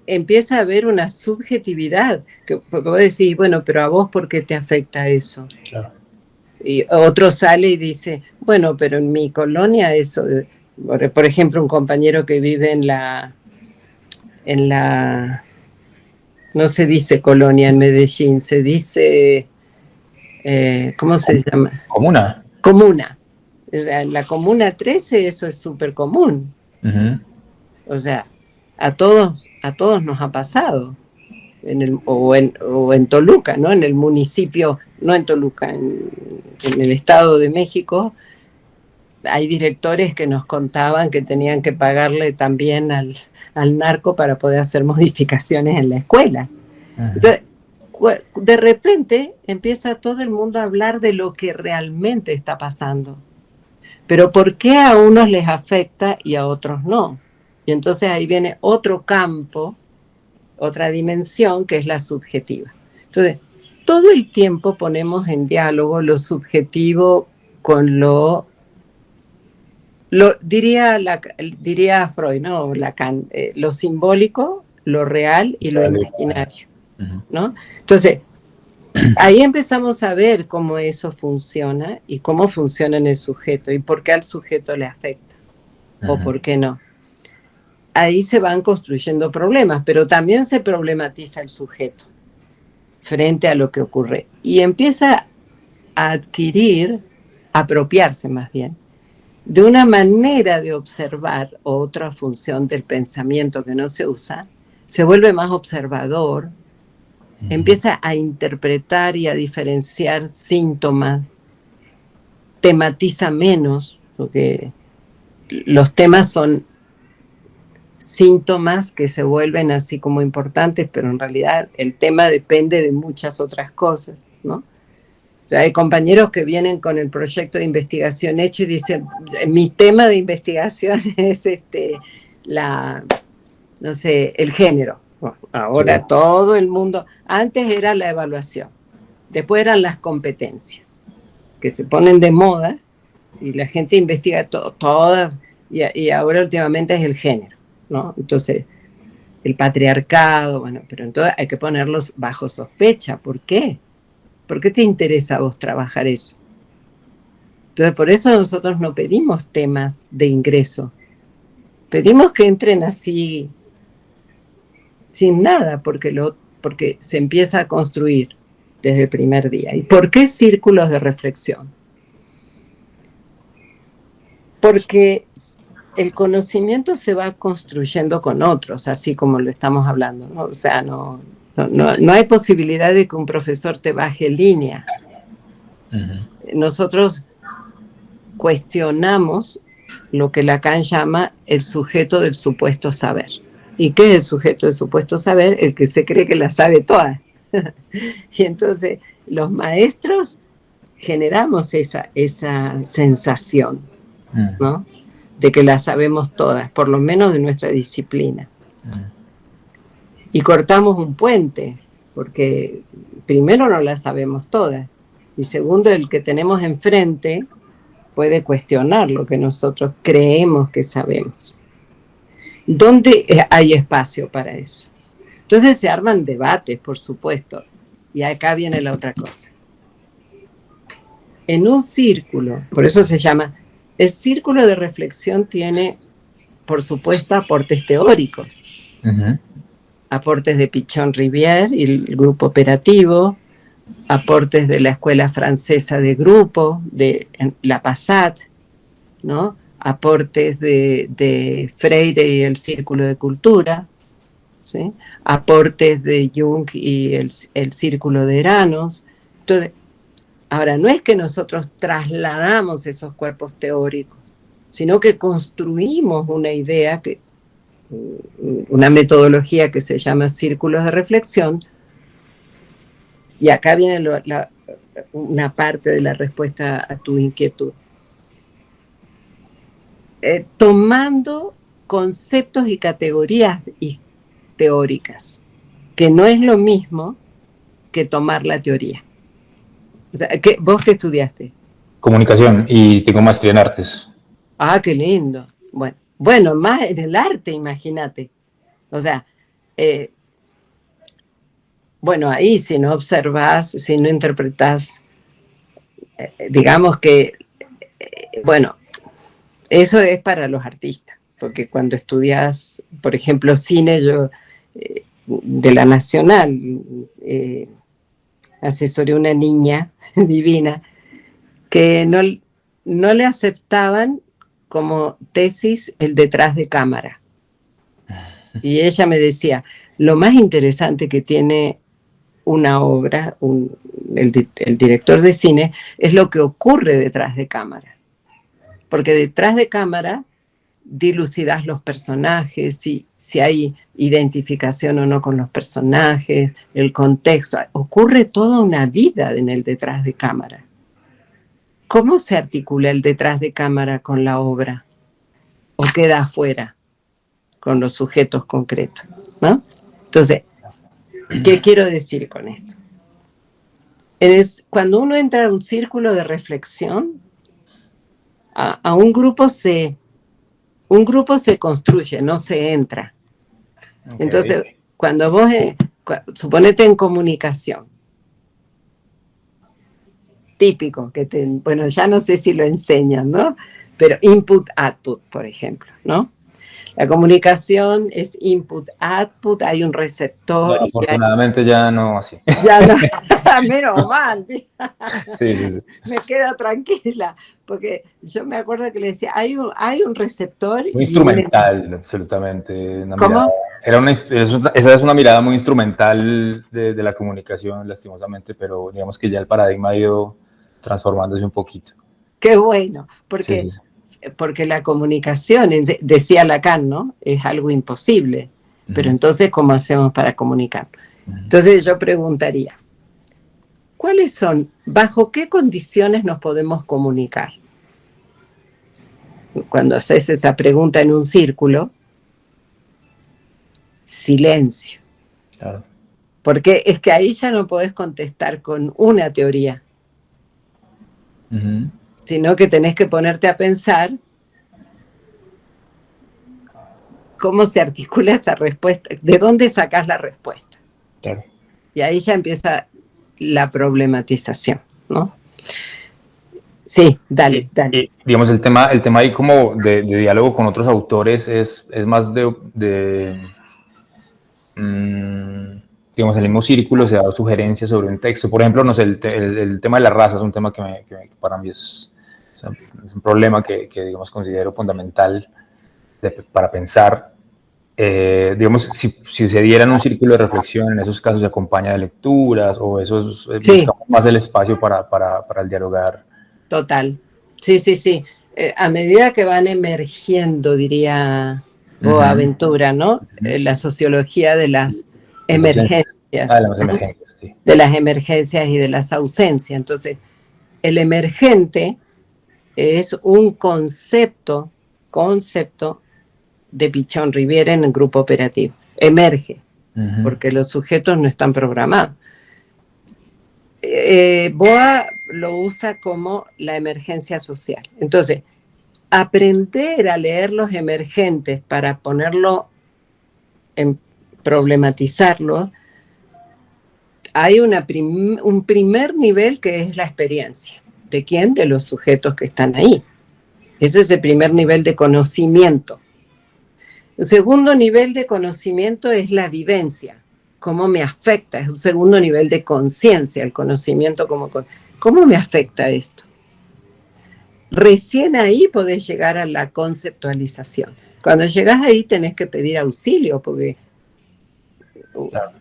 empieza a haber una subjetividad, porque vos decís, bueno, pero a vos, ¿por qué te afecta eso? Claro. Y otro sale y dice, bueno, pero en mi colonia eso, por ejemplo, un compañero que vive en la, no se dice colonia en Medellín, se dice, ¿cómo se llama? Comuna. Comuna. En la comuna 13 eso es súper común. O sea, a todos nos ha pasado. O en Toluca, ¿no? En el municipio, no en Toluca, en el Estado de México, hay directores que nos contaban que tenían que pagarle también al narco para poder hacer modificaciones en la escuela. Entonces, de repente empieza todo el mundo a hablar de lo que realmente está pasando. Pero ¿por qué a unos les afecta y a otros no? Y entonces ahí viene otro campo, otra dimensión, que es la subjetiva. Entonces, todo el tiempo ponemos en diálogo lo subjetivo con lo diría Freud, ¿no? Lacan, lo simbólico, lo real y lo imaginario, ¿no? Entonces, ahí empezamos a ver cómo eso funciona y cómo funciona en el sujeto y por qué al sujeto le afecta o por qué no. Ahí se van construyendo problemas, pero también se problematiza el sujeto frente a lo que ocurre y empieza a adquirir, apropiarse más bien, de una manera de observar otra función del pensamiento que no se usa, se vuelve más observador, empieza a interpretar y a diferenciar síntomas, tematiza menos, porque los temas son síntomas que se vuelven así como importantes, pero en realidad el tema depende de muchas otras cosas, ¿no? O sea, hay compañeros que vienen con el proyecto de investigación hecho y dicen, mi tema de investigación es no sé, el género. Bueno, ahora sí. Todo el mundo, antes era la evaluación, después eran las competencias, que se ponen de moda y la gente investiga todas, y ahora últimamente es el género, ¿no? Entonces, el patriarcado, bueno, pero entonces hay que ponerlos bajo sospecha. ¿Por qué? ¿Por qué te interesa a vos trabajar eso? Entonces, por eso nosotros no pedimos temas de ingreso. Pedimos que entren así, sin nada, porque se empieza a construir desde el primer día. ¿Y por qué círculos de reflexión? Porque el conocimiento se va construyendo con otros, así como lo estamos hablando, ¿no? O sea, no hay posibilidad de que un profesor te baje línea. Nosotros cuestionamos lo que Lacan llama el sujeto del supuesto saber. ¿Y qué es el sujeto del supuesto saber? El que se cree que la sabe toda. Y entonces los maestros generamos esa sensación, ¿no? De que la sabemos todas, por lo menos de nuestra disciplina. y cortamos un puente, porque primero no las sabemos todas, y segundo, el que tenemos enfrente puede cuestionar lo que nosotros creemos que sabemos. ¿Dónde hay espacio para eso? Entonces se arman debates, por supuesto, y acá viene la otra cosa. En un círculo, por eso se llama, el círculo de reflexión tiene, por supuesto, aportes teóricos. Aportes de Pichon-Rivière y el grupo operativo, aportes de la Escuela Francesa de Grupo, de la PASAT, ¿no? Aportes de Freire y el Círculo de Cultura, ¿sí? Aportes de Jung y el Círculo de Eranos. Entonces, ahora, no es que nosotros trasladamos esos cuerpos teóricos, sino que construimos una idea, una metodología que se llama círculos de reflexión, y acá viene una parte de la respuesta a tu inquietud. Tomando conceptos y categorías teóricas, que no es lo mismo que tomar la teoría. O sea, ¿vos qué estudiaste? Comunicación, y tengo maestría en artes. Ah, qué lindo. Bueno, más en el arte, imagínate. O sea, bueno, ahí si no observás, si no interpretás, digamos que, bueno, eso es para los artistas, porque cuando estudias, por ejemplo, cine, yo de la Nacional asesoré a una niña divina que no le aceptaban como tesis el detrás de cámara. Y ella me decía, lo más interesante que tiene una obra, el director de cine, es lo que ocurre detrás de cámara. Porque detrás de cámara dilucidas los personajes, si hay identificación o no con los personajes, el contexto. Ocurre toda una vida en el detrás de cámara. ¿Cómo se articula el detrás de cámara con la obra? ¿O queda afuera con los sujetos concretos? ¿No? Entonces, ¿qué quiero decir con esto? Cuando uno entra a un círculo de reflexión, a un grupo se construye, no se entra. Okay. Entonces, cuando vos, suponete en comunicación, típico, bueno, ya no sé si lo enseñan, ¿no? Pero input-output, por ejemplo, ¿no? La comunicación es input-output, hay un receptor. No, afortunadamente ya no así. Ya no, menos mal. Sí. Me quedo tranquila, porque yo me acuerdo que le decía, hay un receptor. Muy instrumental, absolutamente. ¿Cómo? Esa es una mirada muy instrumental de la comunicación, lastimosamente, pero digamos que ya el paradigma ha ido transformándose un poquito. Qué bueno, porque la comunicación, decía Lacan, ¿no? Es algo imposible. Pero entonces, ¿cómo hacemos para comunicar? Entonces yo preguntaría, bajo qué condiciones nos podemos comunicar? Cuando haces esa pregunta en un círculo, silencio. Claro. Porque es que ahí ya no podés contestar con una teoría, sino que tenés que ponerte a pensar cómo se articula esa respuesta, de dónde sacás la respuesta. Claro. Y ahí ya empieza la problematización, ¿no? Sí, dale. Y, digamos, el tema ahí como de diálogo con otros autores es más digamos, en el mismo círculo se ha dado sugerencias sobre un texto. Por ejemplo, no sé, el tema de la raza es un tema que para mí es un problema que digamos, considero fundamental para pensar. Digamos, si se diera en un círculo de reflexión, en esos casos se acompaña de lecturas o buscamos más el espacio para el dialogar. Total, sí. A medida que van emergiendo, diría Boaventura, ¿no? La sociología de las emergencias. Sí. De las emergencias y de las ausencias. Entonces, el emergente es un concepto de Pichon-Rivière en el grupo operativo. Emerge. porque los sujetos no están programados. Boa lo usa como la emergencia social. Entonces, aprender a leer los emergentes para ponerlo en problematizarlo, hay un primer nivel que es la experiencia. ¿De quién? De los sujetos que están ahí. Ese es el primer nivel de conocimiento. El segundo nivel de conocimiento es la vivencia. ¿Cómo me afecta? Es un segundo nivel de conciencia, el conocimiento como... ¿Cómo me afecta esto? Recién ahí podés llegar a la conceptualización. Cuando llegás ahí tenés que pedir auxilio, porque claro,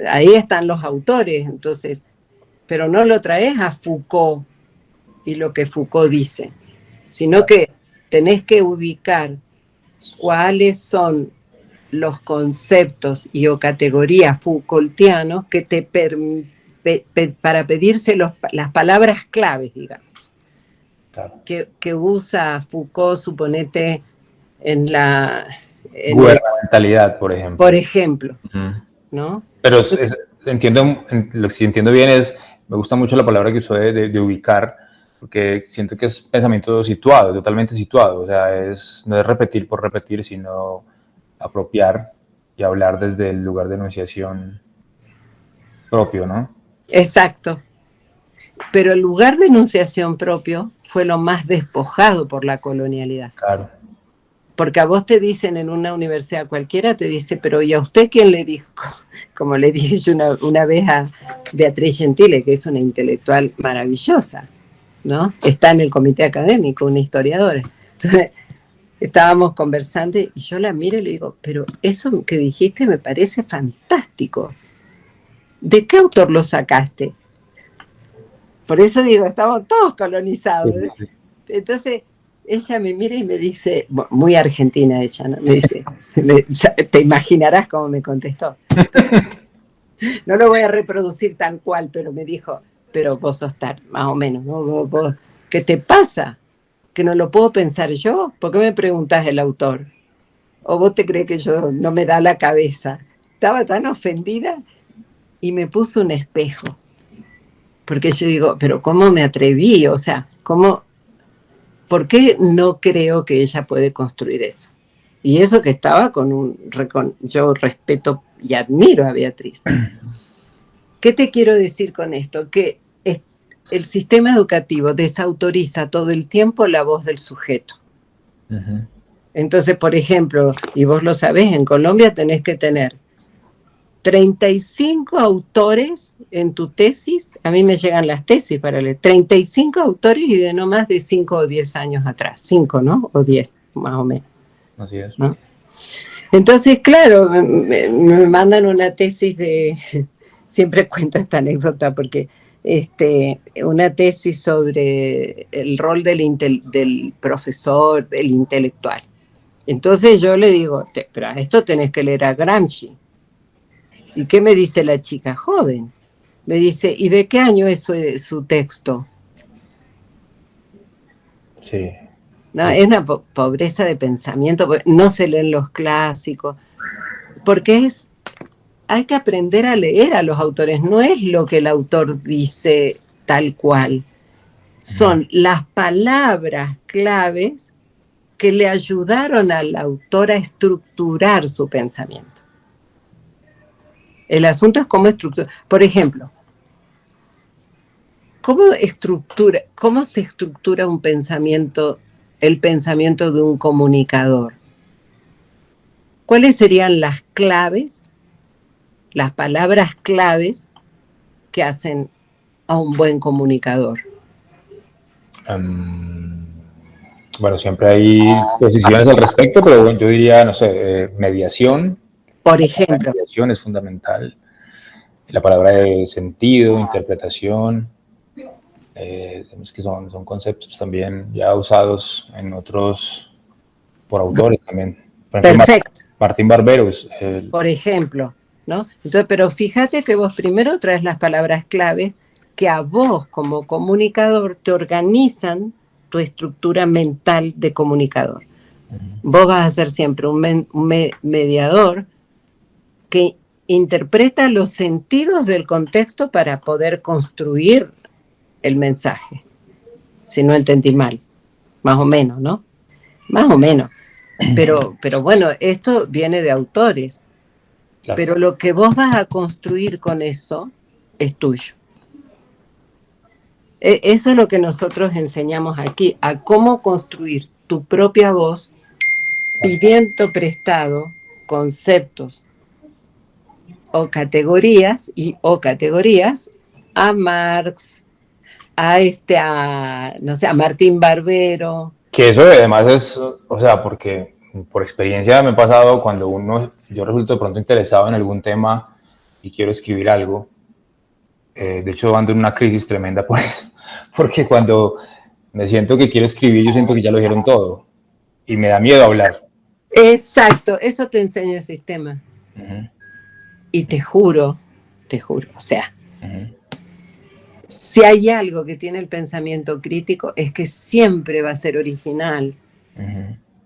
ahí están los autores, entonces, pero no lo traes a Foucault y lo que Foucault dice, sino que tenés que ubicar cuáles son los conceptos y o categorías Foucaultianos que te permiten, para pedirse las palabras claves, digamos, claro, que usa Foucault, suponete, en la... gubernamentalidad, por ejemplo. Por ejemplo, ¿no? Pero lo que sí entiendo bien es, me gusta mucho la palabra que usó de ubicar, porque siento que es pensamiento situado, totalmente situado, o sea, no es repetir por repetir, sino apropiar y hablar desde el lugar de enunciación propio, ¿no? Exacto. Pero el lugar de enunciación propio fue lo más despojado por la colonialidad. Claro. Porque a vos te dicen en una universidad cualquiera, te dice, pero ¿y a usted quién le dijo? Como le dije yo una vez a Beatriz Gentile, que es una intelectual maravillosa, ¿no? Está en el comité académico, una historiadora. Entonces, estábamos conversando y yo la miro y le digo, pero eso que dijiste me parece fantástico. ¿De qué autor lo sacaste? Por eso digo, estamos todos colonizados. Sí, sí. Entonces, ella me mira y me dice, muy argentina ella, ¿no? Me dice, te imaginarás cómo me contestó. No lo voy a reproducir tal cual, pero me dijo, pero vos sos tal, más o menos, ¿no? Vos, ¿qué te pasa? ¿Que no lo puedo pensar yo? ¿Por qué me preguntás el autor? ¿O vos te crees que yo no me da la cabeza? Estaba tan ofendida y me puso un espejo. Porque yo digo, pero ¿cómo me atreví? O sea, ¿por qué no creo que ella puede construir eso? Y eso que estaba yo respeto y admiro a Beatriz. ¿Qué te quiero decir con esto? Que el sistema educativo desautoriza todo el tiempo la voz del sujeto. Uh-huh. Entonces, por ejemplo, y vos lo sabés, en Colombia tenés que tener 35 autores en tu tesis. A mí me llegan las tesis para leer 35 autores y de no más de 5 o 10 años atrás. 5, ¿no? O 10, más o menos. Así es. ¿No? Entonces, claro, me mandan una tesis de... Siempre cuento esta anécdota porque una tesis sobre el rol del profesor, del intelectual. Entonces yo le digo, pero a esto tenés que leer a Gramsci. ¿Y qué me dice la chica joven? Me dice, ¿y de qué año es su texto? Sí. No, es una pobreza de pensamiento, no se leen los clásicos, porque hay que aprender a leer a los autores, no es lo que el autor dice tal cual, son las palabras claves que le ayudaron al autor a estructurar su pensamiento. El asunto es cómo estructura. Por ejemplo, ¿cómo se estructura un pensamiento, el pensamiento de un comunicador? ¿Cuáles serían las claves, las palabras claves que hacen a un buen comunicador? Bueno, siempre hay posiciones al respecto, pero bueno, yo diría, no sé, mediación. Por ejemplo. La mediación es fundamental. La palabra de sentido, interpretación, es que son conceptos también ya usados en otros, por autores también. Por ejemplo, perfecto. Martín Barberos. Por ejemplo, ¿no? Entonces, pero fíjate que vos primero traes las palabras claves que a vos como comunicador te organizan tu estructura mental de comunicador. Uh-huh. Vos vas a ser siempre un mediador que interpreta los sentidos del contexto para poder construir el mensaje. Si no entendí mal, más o menos, ¿no? Más o menos. Pero bueno, esto viene de autores. Claro. Pero lo que vos vas a construir con eso es tuyo. Eso es lo que nosotros enseñamos aquí, a cómo construir tu propia voz pidiendo prestado conceptos o categorías a Marx, no sé, a Martín Barbero. Que eso además es, o sea, porque por experiencia me ha pasado cuando yo resulto de pronto interesado en algún tema y quiero escribir algo. De hecho, ando en una crisis tremenda por eso, porque cuando me siento que quiero escribir, yo siento que ya lo dijeron todo y me da miedo hablar. Exacto, eso te enseña el sistema. Y te juro, o sea, si hay algo que tiene el pensamiento crítico es que siempre va a ser original.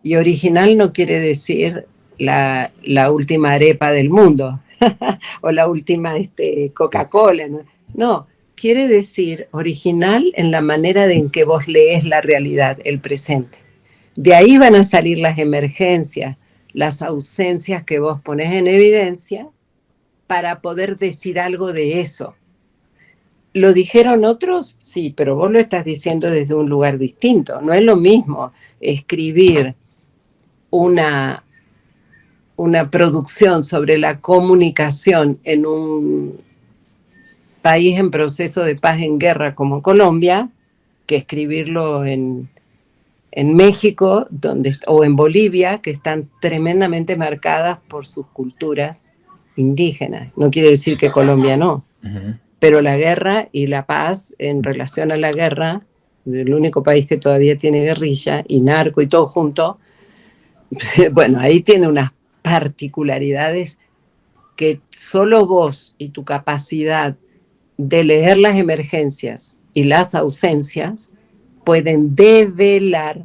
Y original no quiere decir la última arepa del mundo o la última Coca-Cola. No, quiere decir original en la manera en que vos lees la realidad, el presente. De ahí van a salir las emergencias, las ausencias que vos pones en evidencia para poder decir algo de eso. ¿Lo dijeron otros? Sí, pero vos lo estás diciendo desde un lugar distinto. No es lo mismo escribir una producción sobre la comunicación en un país en proceso de paz en guerra como Colombia, que escribirlo en México o en Bolivia, que están tremendamente marcadas por sus culturas indígenas. No quiere decir que Colombia no. Pero la guerra y la paz en relación a la guerra, el único país que todavía tiene guerrilla y narco y todo junto, bueno, ahí tiene unas particularidades que solo vos y tu capacidad de leer las emergencias y las ausencias pueden develar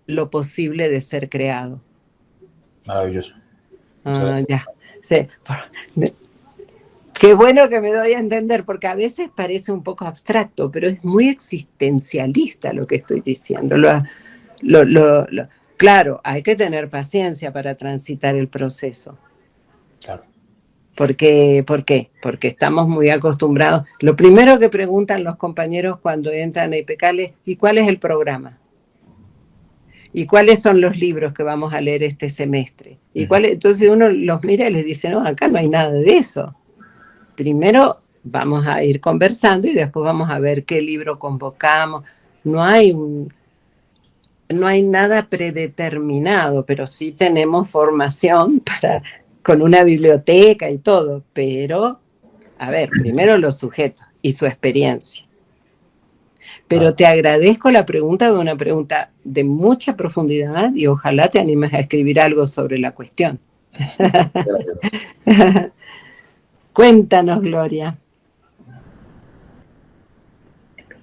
lo posible de ser creado. Maravilloso. Ya. Sí. Qué bueno que me doy a entender, porque a veces parece un poco abstracto, pero es muy existencialista lo que estoy diciendo. Claro, hay que tener paciencia para transitar el proceso. Claro. ¿Por qué? Porque estamos muy acostumbrados. Lo primero que preguntan los compañeros cuando entran a IPECAL es ¿y cuál es el programa? ¿Y cuáles son los libros que vamos a leer este semestre? Entonces uno los mira y les dice, no, acá no hay nada de eso. Primero vamos a ir conversando y después vamos a ver qué libro convocamos. No hay nada predeterminado, pero sí tenemos formación con una biblioteca y todo. Pero, a ver, primero los sujetos y su experiencia. Pero te agradezco la pregunta, es una pregunta de mucha profundidad y ojalá te animes a escribir algo sobre la cuestión. Cuéntanos, Gloria.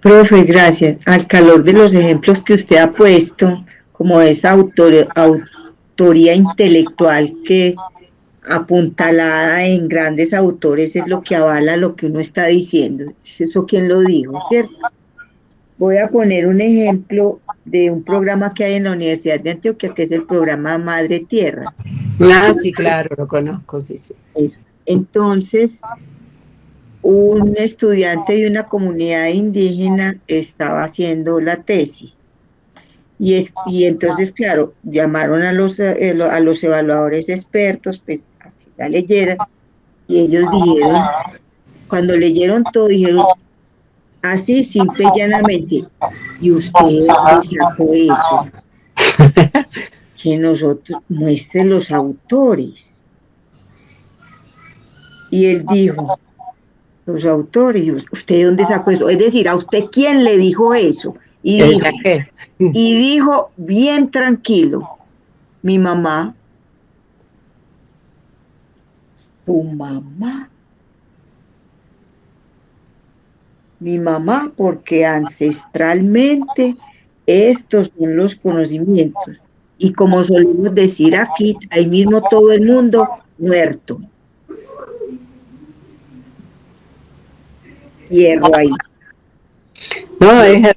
Profe, gracias. Al calor de los ejemplos que usted ha puesto, como esa autoría intelectual que apuntalada en grandes autores es lo que avala lo que uno está diciendo. ¿Eso quién lo dijo, cierto? Voy a poner un ejemplo de un programa que hay en la Universidad de Antioquia, que es el programa Madre Tierra. Ah, sí, claro, lo conozco, sí. Eso. Entonces, un estudiante de una comunidad indígena estaba haciendo la tesis. Y entonces, claro, llamaron a los evaluadores expertos, pues, a que la leyeran, y ellos dijeron, cuando leyeron todo, dijeron, así, simple y llanamente, ¿y usted sacó eso? Que nosotros muestre los autores. Y él dijo, los autores, ¿usted de dónde sacó eso? Es decir, ¿a usted quién le dijo eso? Y dijo bien tranquilo, mi mamá. ¿Tu mamá? Mi mamá, porque ancestralmente estos son los conocimientos. Y como solemos decir aquí, ahí mismo todo el mundo muerto. cierro ahí. No, es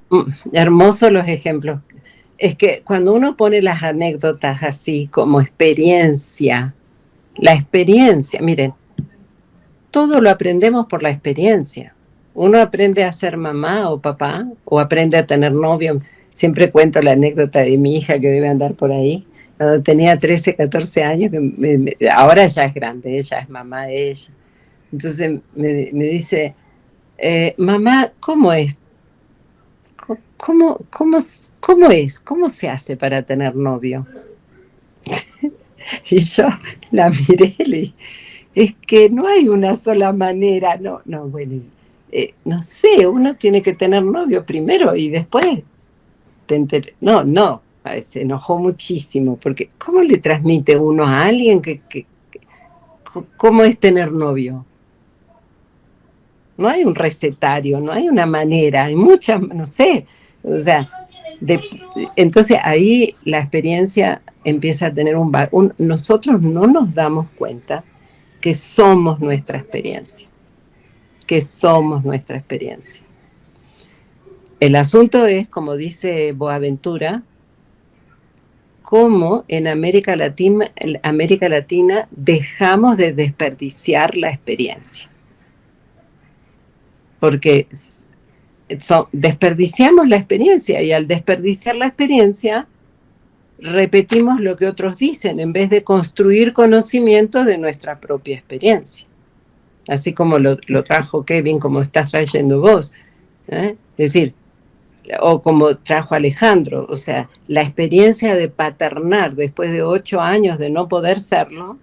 hermoso los ejemplos. Es que cuando uno pone las anécdotas así como experiencia, la experiencia, miren, todo lo aprendemos por la experiencia. Uno aprende a ser mamá o papá, o aprende a tener novio. Siempre cuento la anécdota de mi hija que debe andar por ahí. Cuando tenía 13, 14 años, ahora ya es grande, ella es mamá de ella. Entonces me dice, mamá, ¿cómo es? ¿Cómo es? ¿Cómo se hace para tener novio? Y yo la miré y le dije, es que no hay una sola manera, bueno, no sé, uno tiene que tener novio primero y después no, se enojó muchísimo, porque ¿cómo le transmite uno a alguien cómo es tener novio? No hay un recetario, no hay una manera, hay muchas, no sé, o sea, entonces ahí la experiencia empieza a tener nosotros no nos damos cuenta que somos nuestra experiencia, El asunto es, como dice Boaventura, cómo en América Latina dejamos de desperdiciar la experiencia. Porque desperdiciamos la experiencia y al desperdiciar la experiencia repetimos lo que otros dicen en vez de construir conocimiento de nuestra propia experiencia. Así como lo trajo Kevin, como estás trayendo vos. Es decir, o como trajo Alejandro, o sea, la experiencia de paternar después de 8 años de no poder serlo,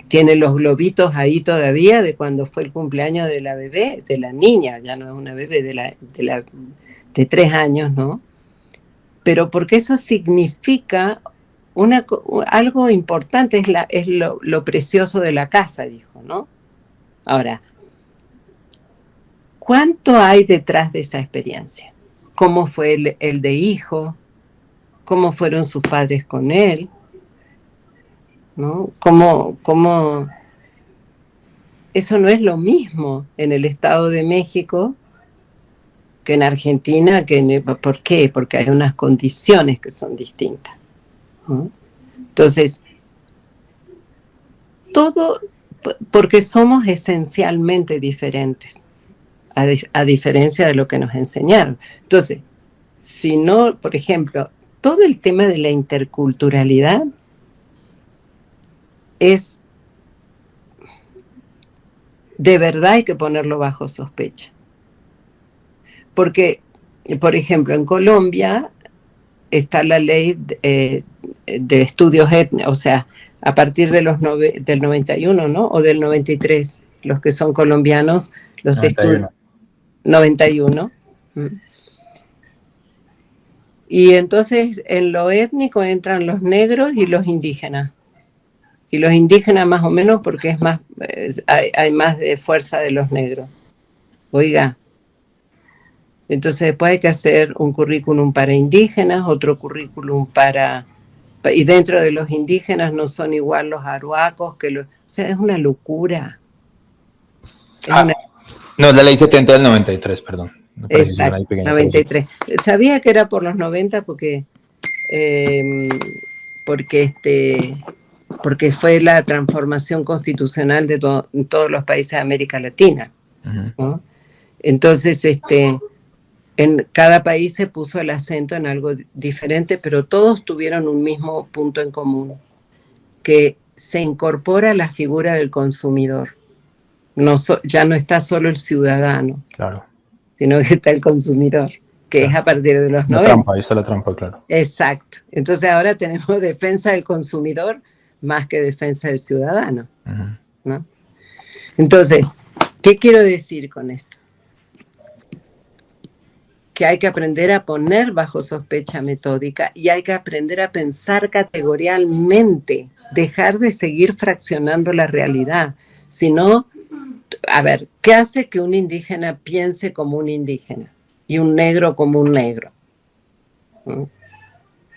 tiene los globitos ahí todavía de cuando fue el cumpleaños de la bebé, de la niña, ya no es una bebé, de 3 años, ¿no? Pero porque eso significa algo importante, es lo precioso de la casa, dijo, ¿no? Ahora, ¿cuánto hay detrás de esa experiencia? ¿Cómo fue el de hijo? ¿Cómo fueron sus padres con él? ¿No? ¿Cómo? Eso no es lo mismo en el Estado de México que en Argentina. ¿Por qué? Porque hay unas condiciones que son distintas, ¿no? Entonces, todo porque somos esencialmente diferentes, a diferencia de lo que nos enseñaron. Entonces, si no, por ejemplo, todo el tema de la interculturalidad es, de verdad hay que ponerlo bajo sospecha. Porque, por ejemplo, en Colombia está la ley de estudios étnicos, o sea, a partir de del 91, ¿no? O del 93, los que son colombianos, los 91. Y entonces en lo étnico entran los negros y los indígenas. Y los indígenas más o menos porque es más, hay más de fuerza de los negros. Oiga, entonces después hay que hacer un currículum para indígenas, otro currículum y dentro de los indígenas no son igual los aruacos o sea, es una locura. No, es la ley 70 del 93, perdón. Exacto, 93. Sabía que era por los 90 porque fue la transformación constitucional de todos los países de América Latina, ¿no? Entonces, en cada país se puso el acento en algo diferente, pero todos tuvieron un mismo punto en común, que se incorpora la figura del consumidor. Ya no está solo el ciudadano, claro, sino que está el consumidor, que claro, es a partir de los 90. Trampa, ahí está la trampa, claro. Exacto. Entonces ahora tenemos defensa del consumidor más que defensa del ciudadano, ¿no? Entonces, ¿qué quiero decir con esto? Que hay que aprender a poner bajo sospecha metódica y hay que aprender a pensar categorialmente, dejar de seguir fraccionando la realidad. Si no, a ver, ¿qué hace que un indígena piense como un indígena y un negro como un negro? ¿No?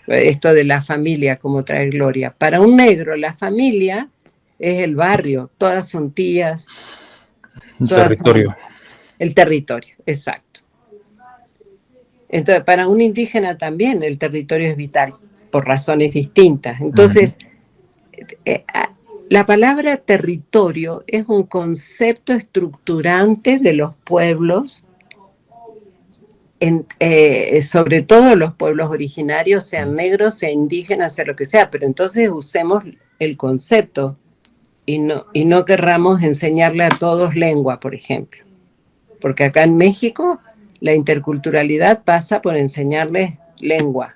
Esto de la familia, como trae Gloria. Para un negro, la familia es el barrio, todas son tías, El Todas territorio. el territorio, exacto. Entonces, para un indígena también el territorio es vital, por razones distintas. Entonces, la palabra territorio es un concepto estructurante de los pueblos, sobre todo los pueblos originarios, sean negros, sean indígenas, sea lo que sea, pero entonces usemos el concepto y no querramos enseñarle a todos lengua, por ejemplo. Porque acá en México la interculturalidad pasa por enseñarles lengua,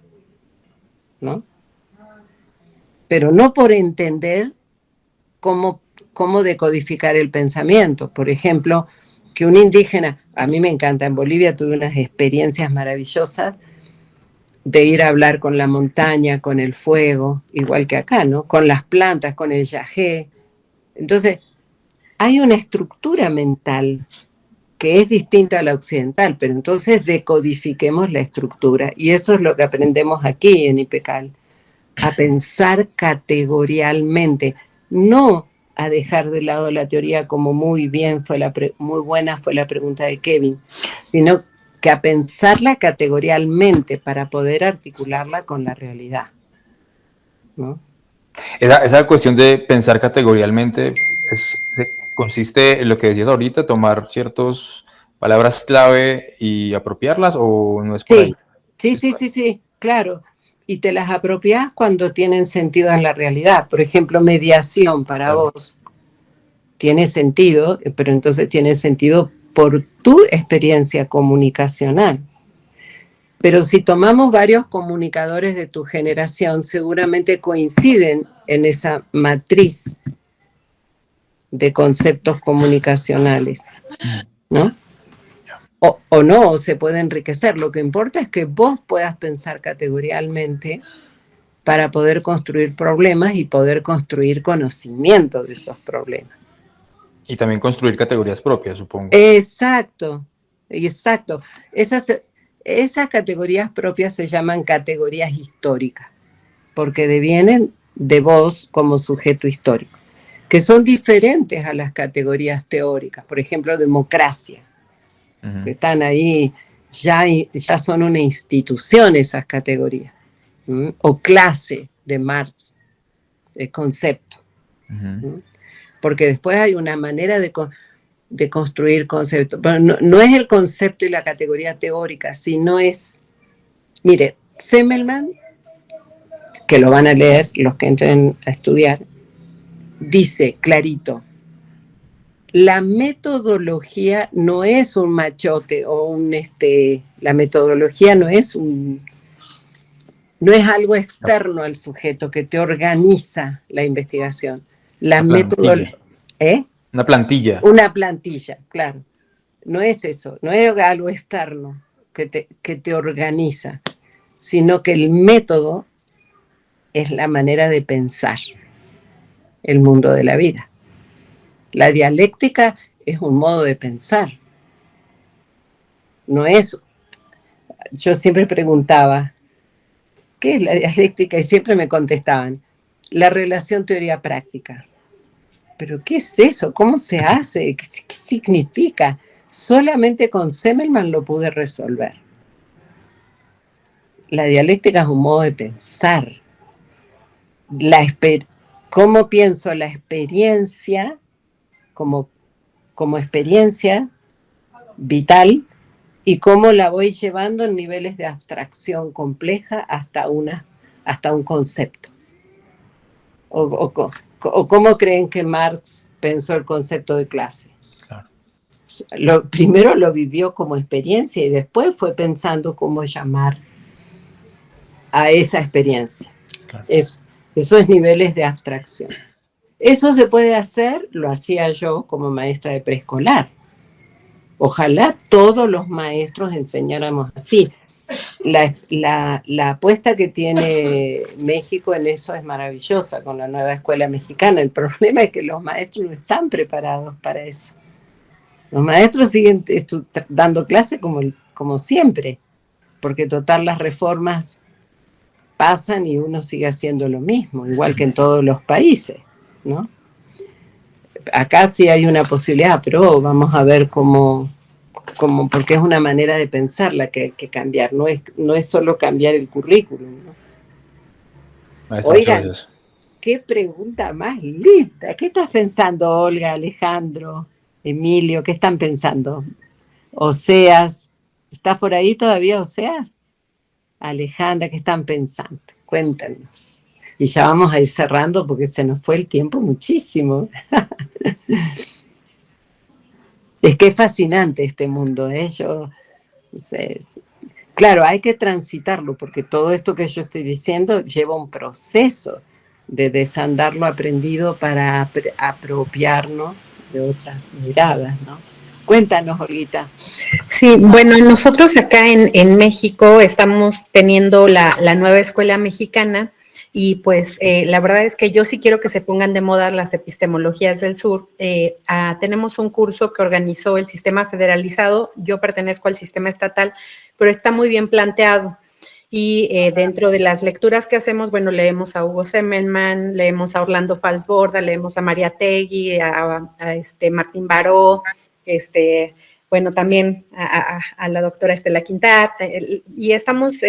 ¿no? Pero no por entender cómo decodificar el pensamiento. Por ejemplo, que un indígena, a mí me encanta, en Bolivia tuve unas experiencias maravillosas de ir a hablar con la montaña, con el fuego, igual que acá, ¿no? Con las plantas, con el yagé. Entonces, hay una estructura mental que es distinta a la occidental, pero entonces decodifiquemos la estructura. Y eso es lo que aprendemos aquí en IPECAL, a pensar categorialmente, no a dejar de lado la teoría como muy buena fue la pregunta de Kevin, sino que a pensarla categorialmente para poder articularla con la realidad, ¿no? Esa cuestión de pensar categorialmente consiste en lo que decías ahorita, tomar ciertas palabras clave y apropiarlas, o no es por ahí. Sí, claro. Y te las apropias cuando tienen sentido en la realidad. Por ejemplo, mediación para vos tiene sentido, pero entonces tiene sentido por tu experiencia comunicacional. Pero si tomamos varios comunicadores de tu generación, seguramente coinciden en esa matriz de conceptos comunicacionales, ¿no? O no, o se puede enriquecer. Lo que importa es que vos puedas pensar categorialmente para poder construir problemas y poder construir conocimiento de esos problemas. Y también construir categorías propias, supongo. Exacto. Esas categorías propias se llaman categorías históricas, porque devienen de vos como sujeto histórico, que son diferentes a las categorías teóricas. Por ejemplo, democracia. Que están ahí, ya son una institución esas categorías. O clase de Marx, el concepto. Porque después hay una manera de construir conceptos. Pero no es el concepto y la categoría teórica, sino es, mire, Semmelman, que lo van a leer los que entren a estudiar, dice clarito, la metodología no es un machote o la metodología no es algo externo al sujeto que te organiza la investigación. La metodología. Una plantilla. Una plantilla, claro. No es eso, no es algo externo que te organiza, sino que el método es la manera de pensar el mundo de la vida. La dialéctica es un modo de pensar. No es... Yo siempre preguntaba, ¿qué es la dialéctica? Y siempre me contestaban, la relación teoría-práctica. ¿Pero qué es eso? ¿Cómo se hace? ¿Qué significa? Solamente con Semmelman lo pude resolver. La dialéctica es un modo de pensar. ¿Cómo pienso la experiencia como experiencia vital y cómo la voy llevando en niveles de abstracción compleja hasta un concepto? O cómo creen que Marx pensó el concepto de clase. Claro. Primero lo vivió como experiencia y después fue pensando cómo llamar a esa experiencia. Claro. Esos niveles de abstracción. Eso se puede hacer, lo hacía yo como maestra de preescolar. Ojalá todos los maestros enseñáramos así. La apuesta que tiene México en eso es maravillosa con la nueva escuela mexicana. El problema es que los maestros no están preparados para eso. Los maestros siguen dando clase como siempre, porque total las reformas pasan y uno sigue haciendo lo mismo, igual que en todos los países, ¿no? acá sí hay una posibilidad, pero vamos a ver cómo, porque es una manera de pensar la que hay que cambiar, no es solo cambiar el currículum, ¿no? Maestra, muchas Oigan, gracias. qué pregunta más linda. ¿Qué estás pensando, Olga, Alejandro, Emilio? ¿Qué están pensando? Oseas, ¿estás por ahí todavía, Oseas? Alejandra, ¿qué están pensando? Cuéntanos. Y ya vamos a ir cerrando porque se nos fue el tiempo muchísimo. Es que es fascinante este mundo, ¿eh? Yo, no sé, claro, hay que transitarlo porque todo esto que yo estoy diciendo lleva un proceso de desandar lo aprendido para apropiarnos de otras miradas, ¿no? Cuéntanos, Olguita. Sí, bueno, nosotros acá en México estamos teniendo la nueva escuela mexicana y pues la verdad es que yo sí quiero que se pongan de moda las epistemologías del sur. Tenemos un curso que organizó el sistema federalizado, yo pertenezco al sistema estatal, pero está muy bien planteado. Y dentro de las lecturas que hacemos, bueno, leemos a Hugo Semmelman, leemos a Orlando Falsborda, leemos a María Tegui, a Martín Baró, bueno, también a la doctora Estela Quintar, y estamos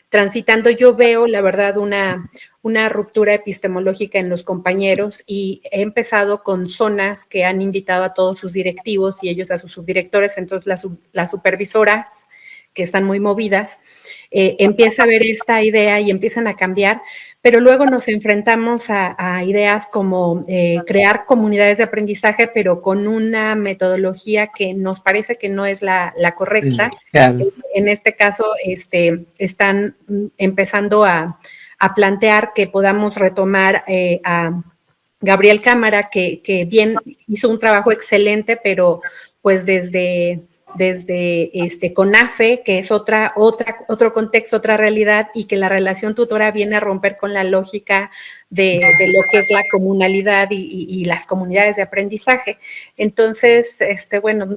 transitando, yo veo, la verdad, una ruptura epistemológica en los compañeros y he empezado con zonas que han invitado a todos sus directivos y ellos a sus subdirectores, entonces las supervisoras que están muy movidas, empieza a ver esta idea y empiezan a cambiar, pero luego nos enfrentamos a ideas como crear comunidades de aprendizaje, pero con una metodología que nos parece que no es la correcta. Claro. En este caso, están empezando a plantear que podamos retomar a Gabriel Cámara, que bien hizo un trabajo excelente, pero pues desde CONAFE, que es otro contexto, otra realidad, y que la relación tutora viene a romper con la lógica de lo que es la comunalidad y las comunidades de aprendizaje. Entonces, bueno,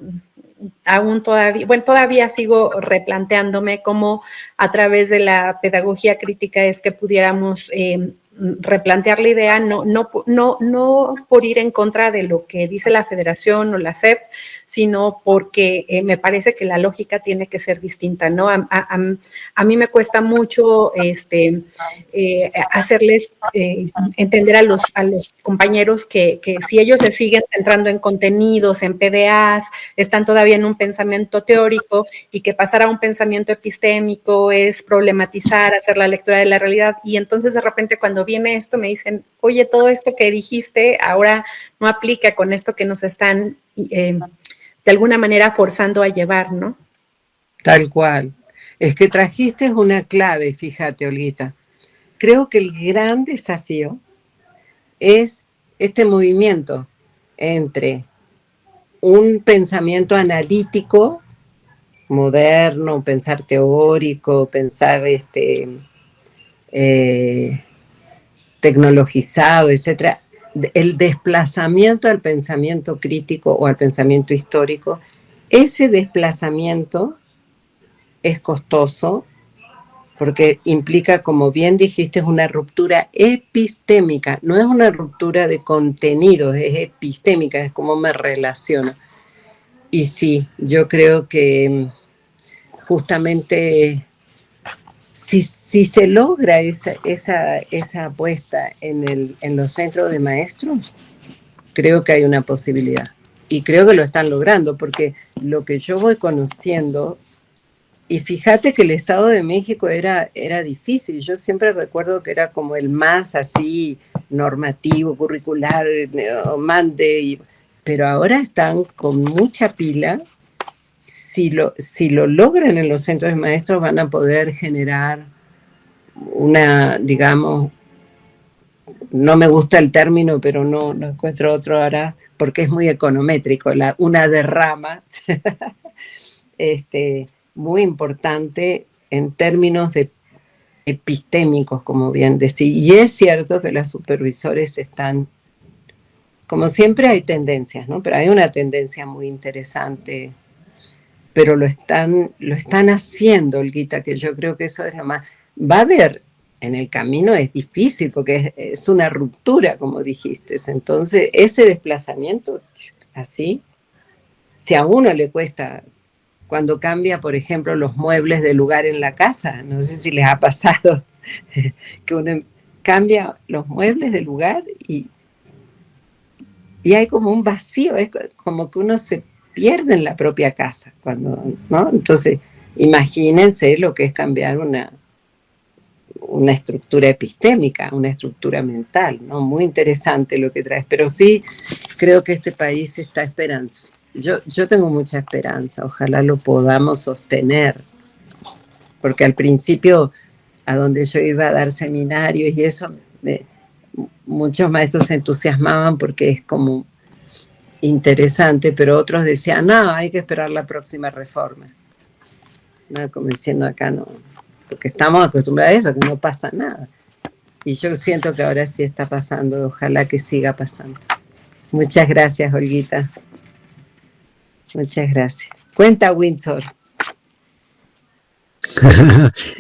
todavía sigo replanteándome cómo a través de la pedagogía crítica es que pudiéramos replantear la idea, no por ir en contra de lo que dice la Federación o la SEP, sino porque me parece que la lógica tiene que ser distinta, ¿no? A mí me cuesta mucho hacerles entender a los compañeros que si ellos se siguen centrando en contenidos, en PDAs, están todavía en un pensamiento teórico y que pasar a un pensamiento epistémico es problematizar, hacer la lectura de la realidad, y entonces de repente cuando viene esto me dicen, oye, todo esto que dijiste ahora no aplica con esto que nos están de alguna manera forzando a llevar, ¿no? Tal cual. Es que trajiste una clave, fíjate, Olguita. Creo que el gran desafío es este movimiento entre un pensamiento analítico, moderno, pensar teórico, pensar tecnologizado, etcétera, el desplazamiento al pensamiento crítico o al pensamiento histórico. Ese desplazamiento es costoso porque implica, como bien dijiste, es una ruptura epistémica, no es una ruptura de contenidos, es epistémica, es como me relaciono. Y sí, yo creo que justamente si se logra esa apuesta en los centros de maestros, creo que hay una posibilidad. Y creo que lo están logrando, porque lo que yo voy conociendo, y fíjate que el Estado de México era difícil, yo siempre recuerdo que era como el más así normativo, curricular, pero ahora están con mucha pila. Si lo logran en los centros de maestros van a poder generar una, digamos, no me gusta el término, pero no encuentro otro ahora, porque es muy econométrico, una derrama muy importante en términos de epistémicos, como bien decía. Y es cierto que los supervisores están, como siempre hay tendencias, ¿no? Pero hay una tendencia muy interesante, pero lo están haciendo, Olguita, que yo creo que eso es lo más. Va a haber en el camino es difícil porque es una ruptura, como dijiste. Entonces, ese desplazamiento, así, si a uno le cuesta, cuando cambia, por ejemplo, los muebles de lugar en la casa, no sé si les ha pasado, que uno cambia los muebles de lugar y hay como un vacío, es como que uno se pierde en la propia casa, ¿no? Entonces, imagínense lo que es cambiar una estructura epistémica, una estructura mental, ¿no? Muy interesante lo que traes, pero sí creo que este país está esperanza. Yo tengo mucha esperanza, ojalá lo podamos sostener, porque al principio, a donde yo iba a dar seminarios y eso, muchos maestros se entusiasmaban porque es como interesante, pero otros decían, no, hay que esperar la próxima reforma. No, como diciendo acá no, porque estamos acostumbrados a eso, que no pasa nada. Y yo siento que ahora sí está pasando, ojalá que siga pasando. Muchas gracias, Olguita. Muchas gracias. Cuenta, Windsor.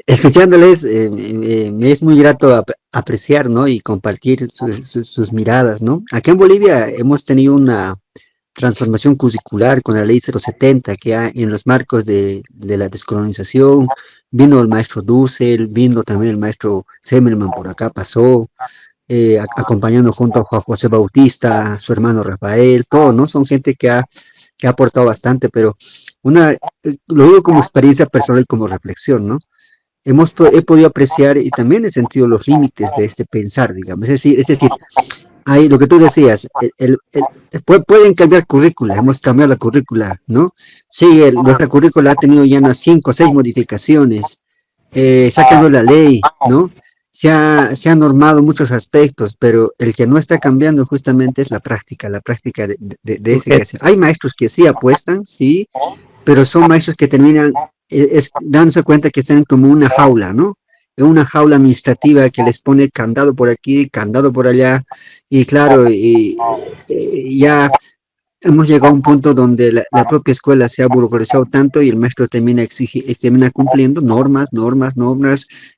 Escuchándoles, me es muy grato apreciar, ¿no? Y compartir sus miradas, ¿no? Acá en Bolivia hemos tenido una transformación curricular con la ley 070, que en los marcos de la descolonización vino el maestro Dussel, vino también el maestro Zemerman por acá, pasó, acompañando junto a Juan José Bautista, su hermano Rafael, todo, ¿no? Son gente que ha aportado bastante, pero lo digo como experiencia personal y como reflexión, ¿no? He podido apreciar y también he sentido los límites de este pensar, digamos, es decir, hay lo que tú decías, pueden cambiar currícula, hemos cambiado la currícula, ¿no? Sí, nuestra currícula ha tenido ya unas 5 o 6 modificaciones, se ha cambiado la ley, ¿no? Se ha normado muchos aspectos, pero el que no está cambiando justamente es la práctica de ese que hace. Hay maestros que sí apuestan, sí, pero son maestros que terminan dándose cuenta que están como una jaula, ¿no? En una jaula administrativa que les pone candado por aquí, candado por allá, y claro, ya hemos llegado a un punto donde la propia escuela se ha burocratizado tanto y el maestro termina cumpliendo normas,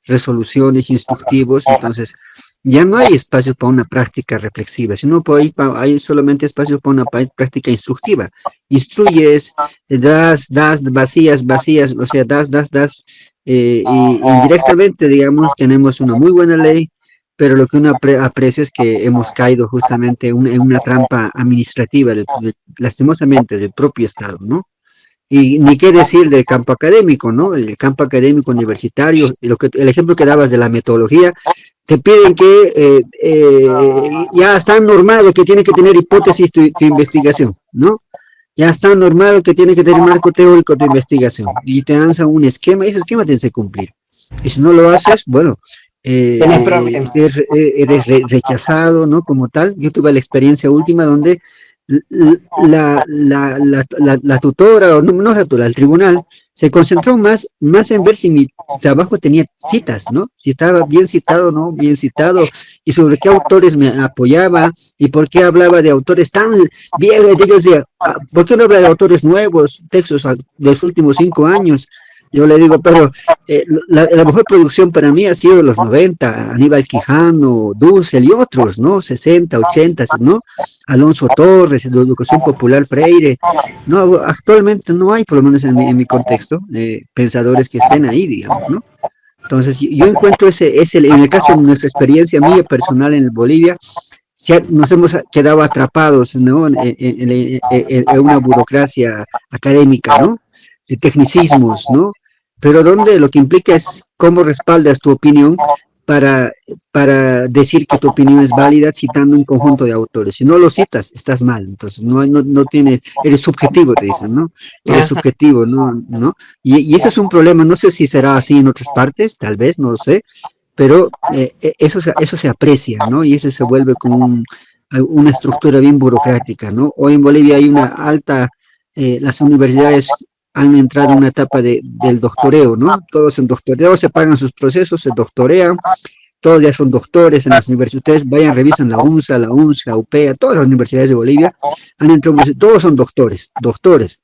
resoluciones, instructivos, entonces ya no hay espacio para una práctica reflexiva, sino hay solamente espacio para una práctica instructiva. Instruyes, das, vacías, o sea, das, y indirectamente, digamos, tenemos una muy buena ley, pero lo que uno aprecia es que hemos caído justamente en una trampa administrativa, lastimosamente, del propio Estado, ¿no? Y ni qué decir del campo académico, ¿no? El campo académico universitario, el ejemplo que dabas de la metodología, te piden que ya está normado que tiene que tener hipótesis tu investigación, ¿no? Ya está normado que tiene que tener marco teórico tu investigación, y te lanzan un esquema, y ese esquema tienes que cumplir. Y si no lo haces, bueno, eres rechazado, ¿no? Como tal. Yo tuve la experiencia última donde la tutora, o no la tutora, el tribunal, se concentró más en ver si mi trabajo tenía citas, ¿no? Si estaba bien citado o no bien citado, y sobre qué autores me apoyaba, y por qué hablaba de autores tan viejos. Yo decía, ¿por qué no habla de autores nuevos, textos de los últimos 5 años? Yo le digo, pero la mejor producción para mí ha sido de los 90, Aníbal Quijano, Dussel y otros, ¿no? 60, 80, ¿no? Alonso Torres, de Educación Popular Freire. No, actualmente no hay, por lo menos en mi contexto, pensadores que estén ahí, digamos, ¿no? Entonces, yo encuentro en el caso de nuestra experiencia mía personal en Bolivia, nos hemos quedado atrapados, ¿no? En una burocracia académica, ¿no? De tecnicismos, ¿no? Pero donde lo que implica es cómo respaldas tu opinión para decir que tu opinión es válida citando un conjunto de autores. Si no lo citas, estás mal. Entonces, no tienes, eres subjetivo, te dicen, ¿no? Eres subjetivo, ¿no? Y ese es un problema. No sé si será así en otras partes, tal vez, no lo sé, pero eso se aprecia, ¿no? Y eso se vuelve como una estructura bien burocrática, ¿no? Hoy en Bolivia hay una alta, las universidades han entrado en una etapa del doctoreo, ¿no? Todos en doctoreo se pagan sus procesos, se doctorean, todos ya son doctores en las universidades. Ustedes vayan, revisan la UNSA, la UNSA, la UPEA, todas las universidades de Bolivia, han entrado, todos son doctores,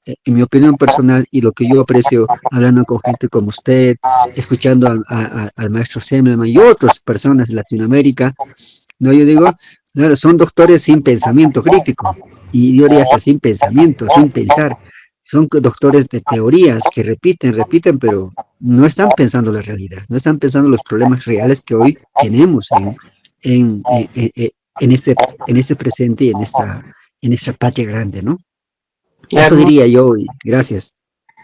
en mi opinión personal, y lo que yo aprecio hablando con gente como usted, escuchando al maestro Semmelman y otras personas de Latinoamérica, no, yo digo, claro, son doctores sin pensamiento crítico, y yo diría hasta sin pensamiento, sin pensar. Son doctores de teorías que repiten, pero no están pensando la realidad, no están pensando los problemas reales que hoy tenemos en este presente y en esta patria grande, ¿no? Eso diría yo, y gracias.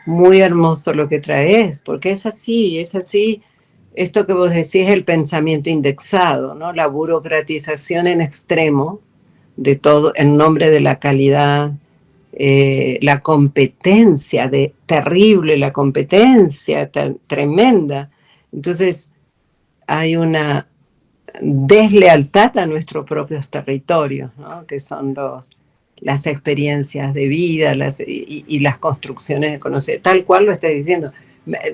Muy hermoso lo que traes, porque es así, esto que vos decís es el pensamiento indexado, ¿no? La burocratización en extremo de todo en nombre de la calidad, la competencia, terrible, la competencia tremenda. Entonces hay una deslealtad a nuestros propios territorios, ¿no? Que son las experiencias de vida y las construcciones de conocimiento, tal cual lo estás diciendo.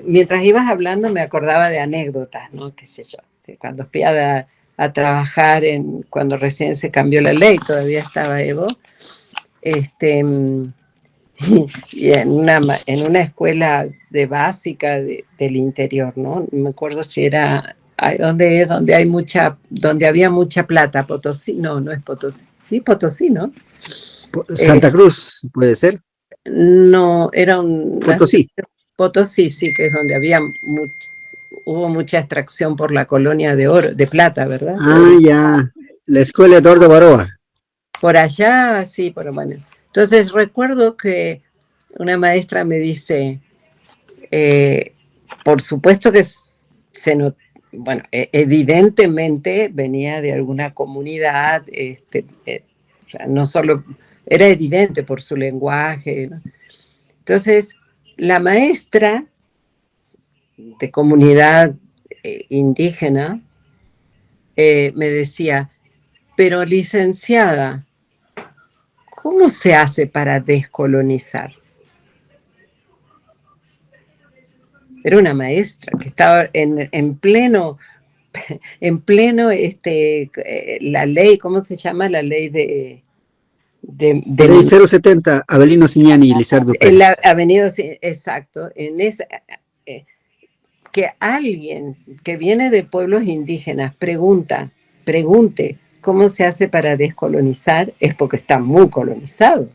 Mientras ibas hablando me acordaba de anécdotas, ¿no? Qué sé yo, cuando fui a trabajar cuando recién se cambió la ley, todavía estaba Evo, y en una escuela de básica del interior, ¿no? No me acuerdo si era donde había mucha plata, Potosí, no es Potosí, sí, Potosí, ¿no? Santa Cruz, puede ser. No, era un Potosí. Potosí, sí, que es donde hubo mucha extracción por la colonia de oro, de plata, ¿verdad? Ah, ya, la escuela Eduardo Baroa. Por allá, sí, pero bueno. Entonces recuerdo que una maestra me dice, por supuesto que bueno, evidentemente venía de alguna comunidad, o sea, no solo, era evidente por su lenguaje, ¿no? Entonces, la maestra de comunidad indígena me decía, pero licenciada, ¿cómo se hace para descolonizar? Era una maestra que estaba en pleno, la ley, ¿cómo se llama? La ley de Ley 070, Avelino Siñani y Lizardo Pérez. Exacto, que alguien que viene de pueblos indígenas pregunte cómo se hace para descolonizar, es porque está muy colonizado.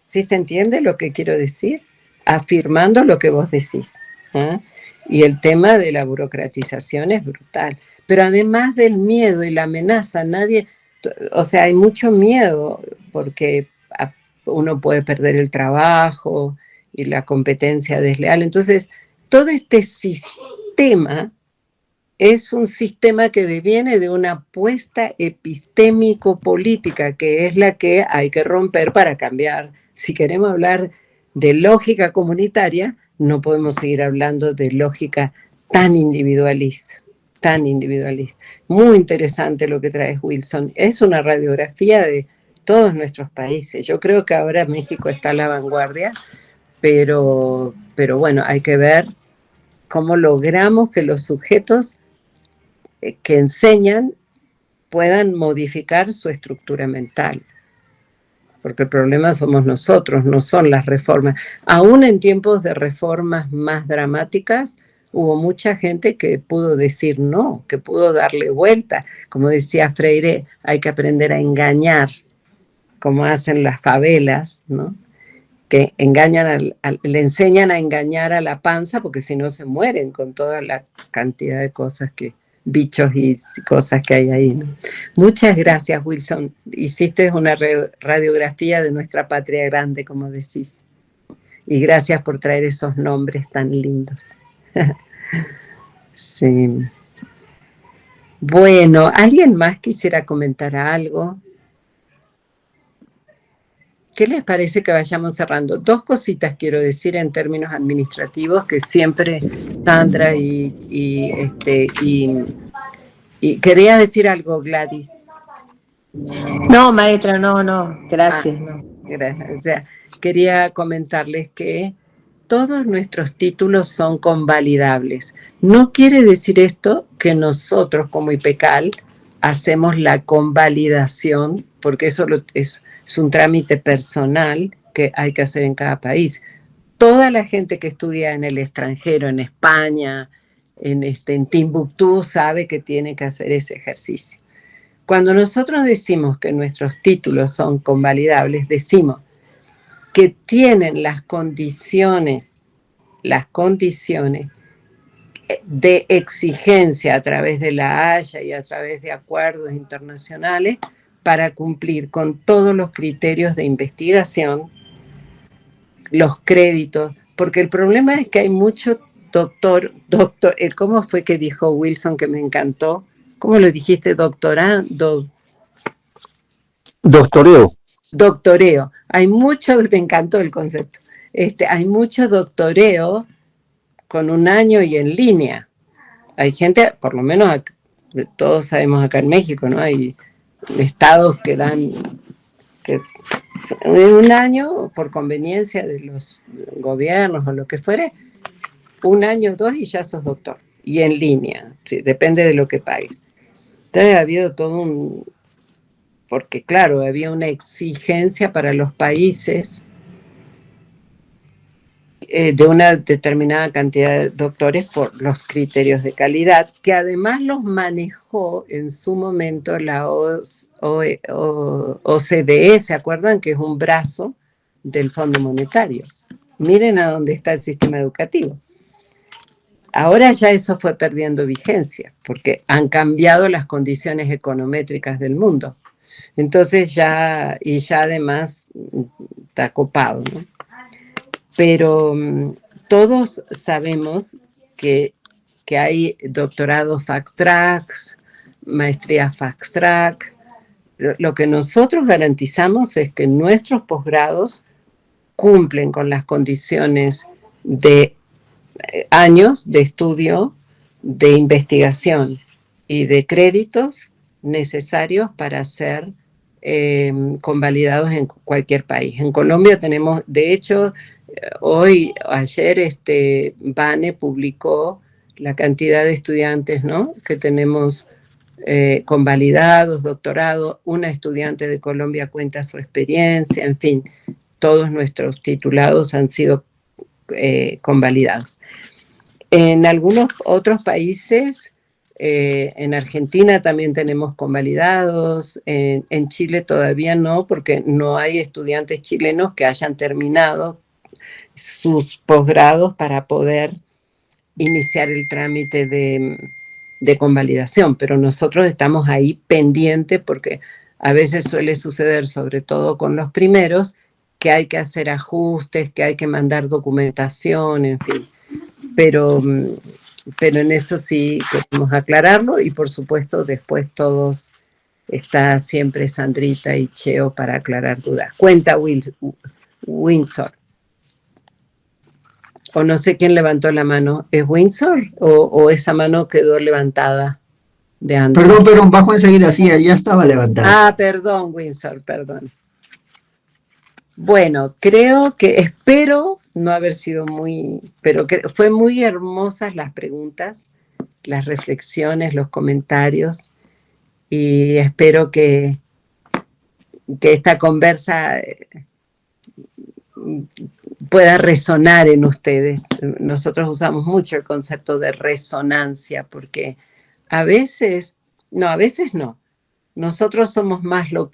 ¿Sí se entiende lo que quiero decir? Afirmando lo que vos decís, ¿eh? Y el tema de la burocratización es brutal. Pero además del miedo y la amenaza, o sea, hay mucho miedo porque uno puede perder el trabajo y la competencia desleal. Entonces, todo este sistema es un sistema que deviene de una apuesta epistémico-política, que es la que hay que romper para cambiar. Si queremos hablar de lógica comunitaria, no podemos seguir hablando de lógica tan individualista, tan individualista. Muy interesante lo que traes, Wilson. Es una radiografía de todos nuestros países. Yo creo que ahora México está a la vanguardia, pero bueno, hay que ver cómo logramos que los sujetos que enseñan puedan modificar su estructura mental. Porque el problema somos nosotros, no son las reformas. Aún en tiempos de reformas más dramáticas, hubo mucha gente que pudo decir no, que pudo darle vuelta. Como decía Freire, hay que aprender a engañar, como hacen las favelas, ¿no? Que engañan le enseñan a engañar a la panza, porque si no se mueren con toda la cantidad de cosas bichos y cosas que hay ahí, ¿no? Muchas gracias, Wilson. Hiciste una radiografía de nuestra patria grande, como decís. Y gracias por traer esos nombres tan lindos. Sí. Bueno, ¿alguien más quisiera comentar algo? ¿Qué les parece que vayamos cerrando? Dos cositas quiero decir en términos administrativos que siempre Sandra y quería decir algo, Gladys. No, maestra, no, gracias. No. Gracias. O sea, quería comentarles que todos nuestros títulos son convalidables. No quiere decir esto que nosotros como IPECAL hacemos la convalidación, porque eso es un trámite personal que hay que hacer en cada país. Toda la gente que estudia en el extranjero, en España, en Timbuktu, sabe que tiene que hacer ese ejercicio. Cuando nosotros decimos que nuestros títulos son convalidables, decimos que tienen las condiciones de exigencia a través de la Haya y a través de acuerdos internacionales para cumplir con todos los criterios de investigación, los créditos, porque el problema es que hay mucho doctor, ¿cómo fue que dijo Wilson que me encantó? ¿Cómo lo dijiste? Doctoreo. Doctoreo. Hay mucho, me encantó el concepto. Hay mucho doctoreo con un año y en línea. Hay gente, por lo menos todos sabemos acá en México, ¿no? Hay estados que dan en un año, por conveniencia de los gobiernos o lo que fuere, 1 año, 2 y ya sos doctor. Y en línea, sí, depende de lo que pagues. Entonces ha habido todo porque claro, había una exigencia para los países de una determinada cantidad de doctores por los criterios de calidad, que además los manejó en su momento la OCDE, ¿se acuerdan? Que es un brazo del Fondo Monetario. Miren a dónde está el sistema educativo. Ahora ya eso fue perdiendo vigencia, porque han cambiado las condiciones econométricas del mundo. Entonces ya además está copado, ¿no? Pero todos sabemos que hay doctorados fast tracks, maestría fast track. Lo que nosotros garantizamos es que nuestros posgrados cumplen con las condiciones de años de estudio, de investigación y de créditos necesarios para ser convalidados en cualquier país. En Colombia tenemos, de hecho, ayer BANE publicó la cantidad de estudiantes, ¿no?, que tenemos convalidados, doctorados. Una estudiante de Colombia cuenta su experiencia, en fin, todos nuestros titulados han sido convalidados. En algunos otros países, en Argentina también tenemos convalidados, en Chile todavía no, porque no hay estudiantes chilenos que hayan terminado sus posgrados para poder iniciar el trámite de convalidación, pero nosotros estamos ahí pendientes porque a veces suele suceder, sobre todo con los primeros, que hay que hacer ajustes, que hay que mandar documentación, en fin. Pero en eso sí queremos aclararlo y por supuesto después todos está siempre Sandrita y Cheo para aclarar dudas. Cuenta Windsor. O no sé quién levantó la mano. ¿Es Windsor o esa mano quedó levantada de antes? Perdón, bajo enseguida, sí, ya estaba levantada. Ah, perdón, Windsor, perdón. Bueno, espero no haber sido pero fue muy hermosas las preguntas, las reflexiones, los comentarios, y espero que esta conversa pueda resonar en ustedes. Nosotros usamos mucho el concepto de resonancia, porque a veces no. Nosotros somos más lo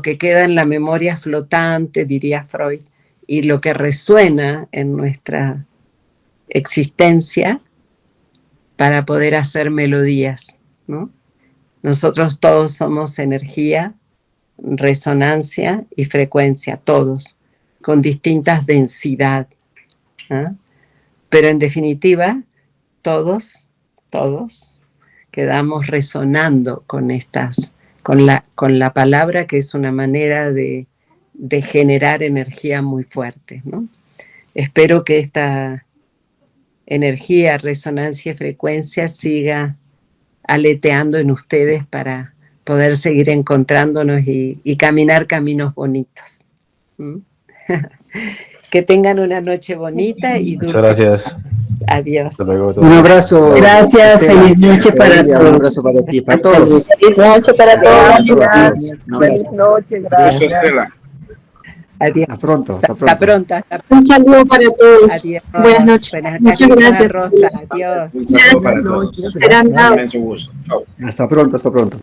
que queda en la memoria flotante, diría Freud, y lo que resuena en nuestra existencia para poder hacer melodías, ¿no? Nosotros todos somos energía, resonancia y frecuencia, todos, con distintas densidad, ¿eh? Pero en definitiva, todos quedamos resonando con la palabra, que es una manera de generar energía muy fuerte, ¿no? Espero que esta energía, resonancia y frecuencia siga aleteando en ustedes para poder seguir encontrándonos y caminar caminos bonitos. Que tengan una noche bonita y dulce. Muchas gracias. Adiós. Hasta luego. Un abrazo. Gracias, Estela. feliz noche para Un todos. abrazo para ti, para todos. Feliz noche para todos. Gracias. Un abrazo. noche, Gusto, Estela. Adiós. Hasta pronto, hasta Hasta pronto. pronto. Un saludo para todos. Adiós. Buenas noches. Muchas gracias. Rosa. Adiós. Un saludo para todos. Será Un nada. inmenso gusto. Chao. Hasta pronto, hasta pronto.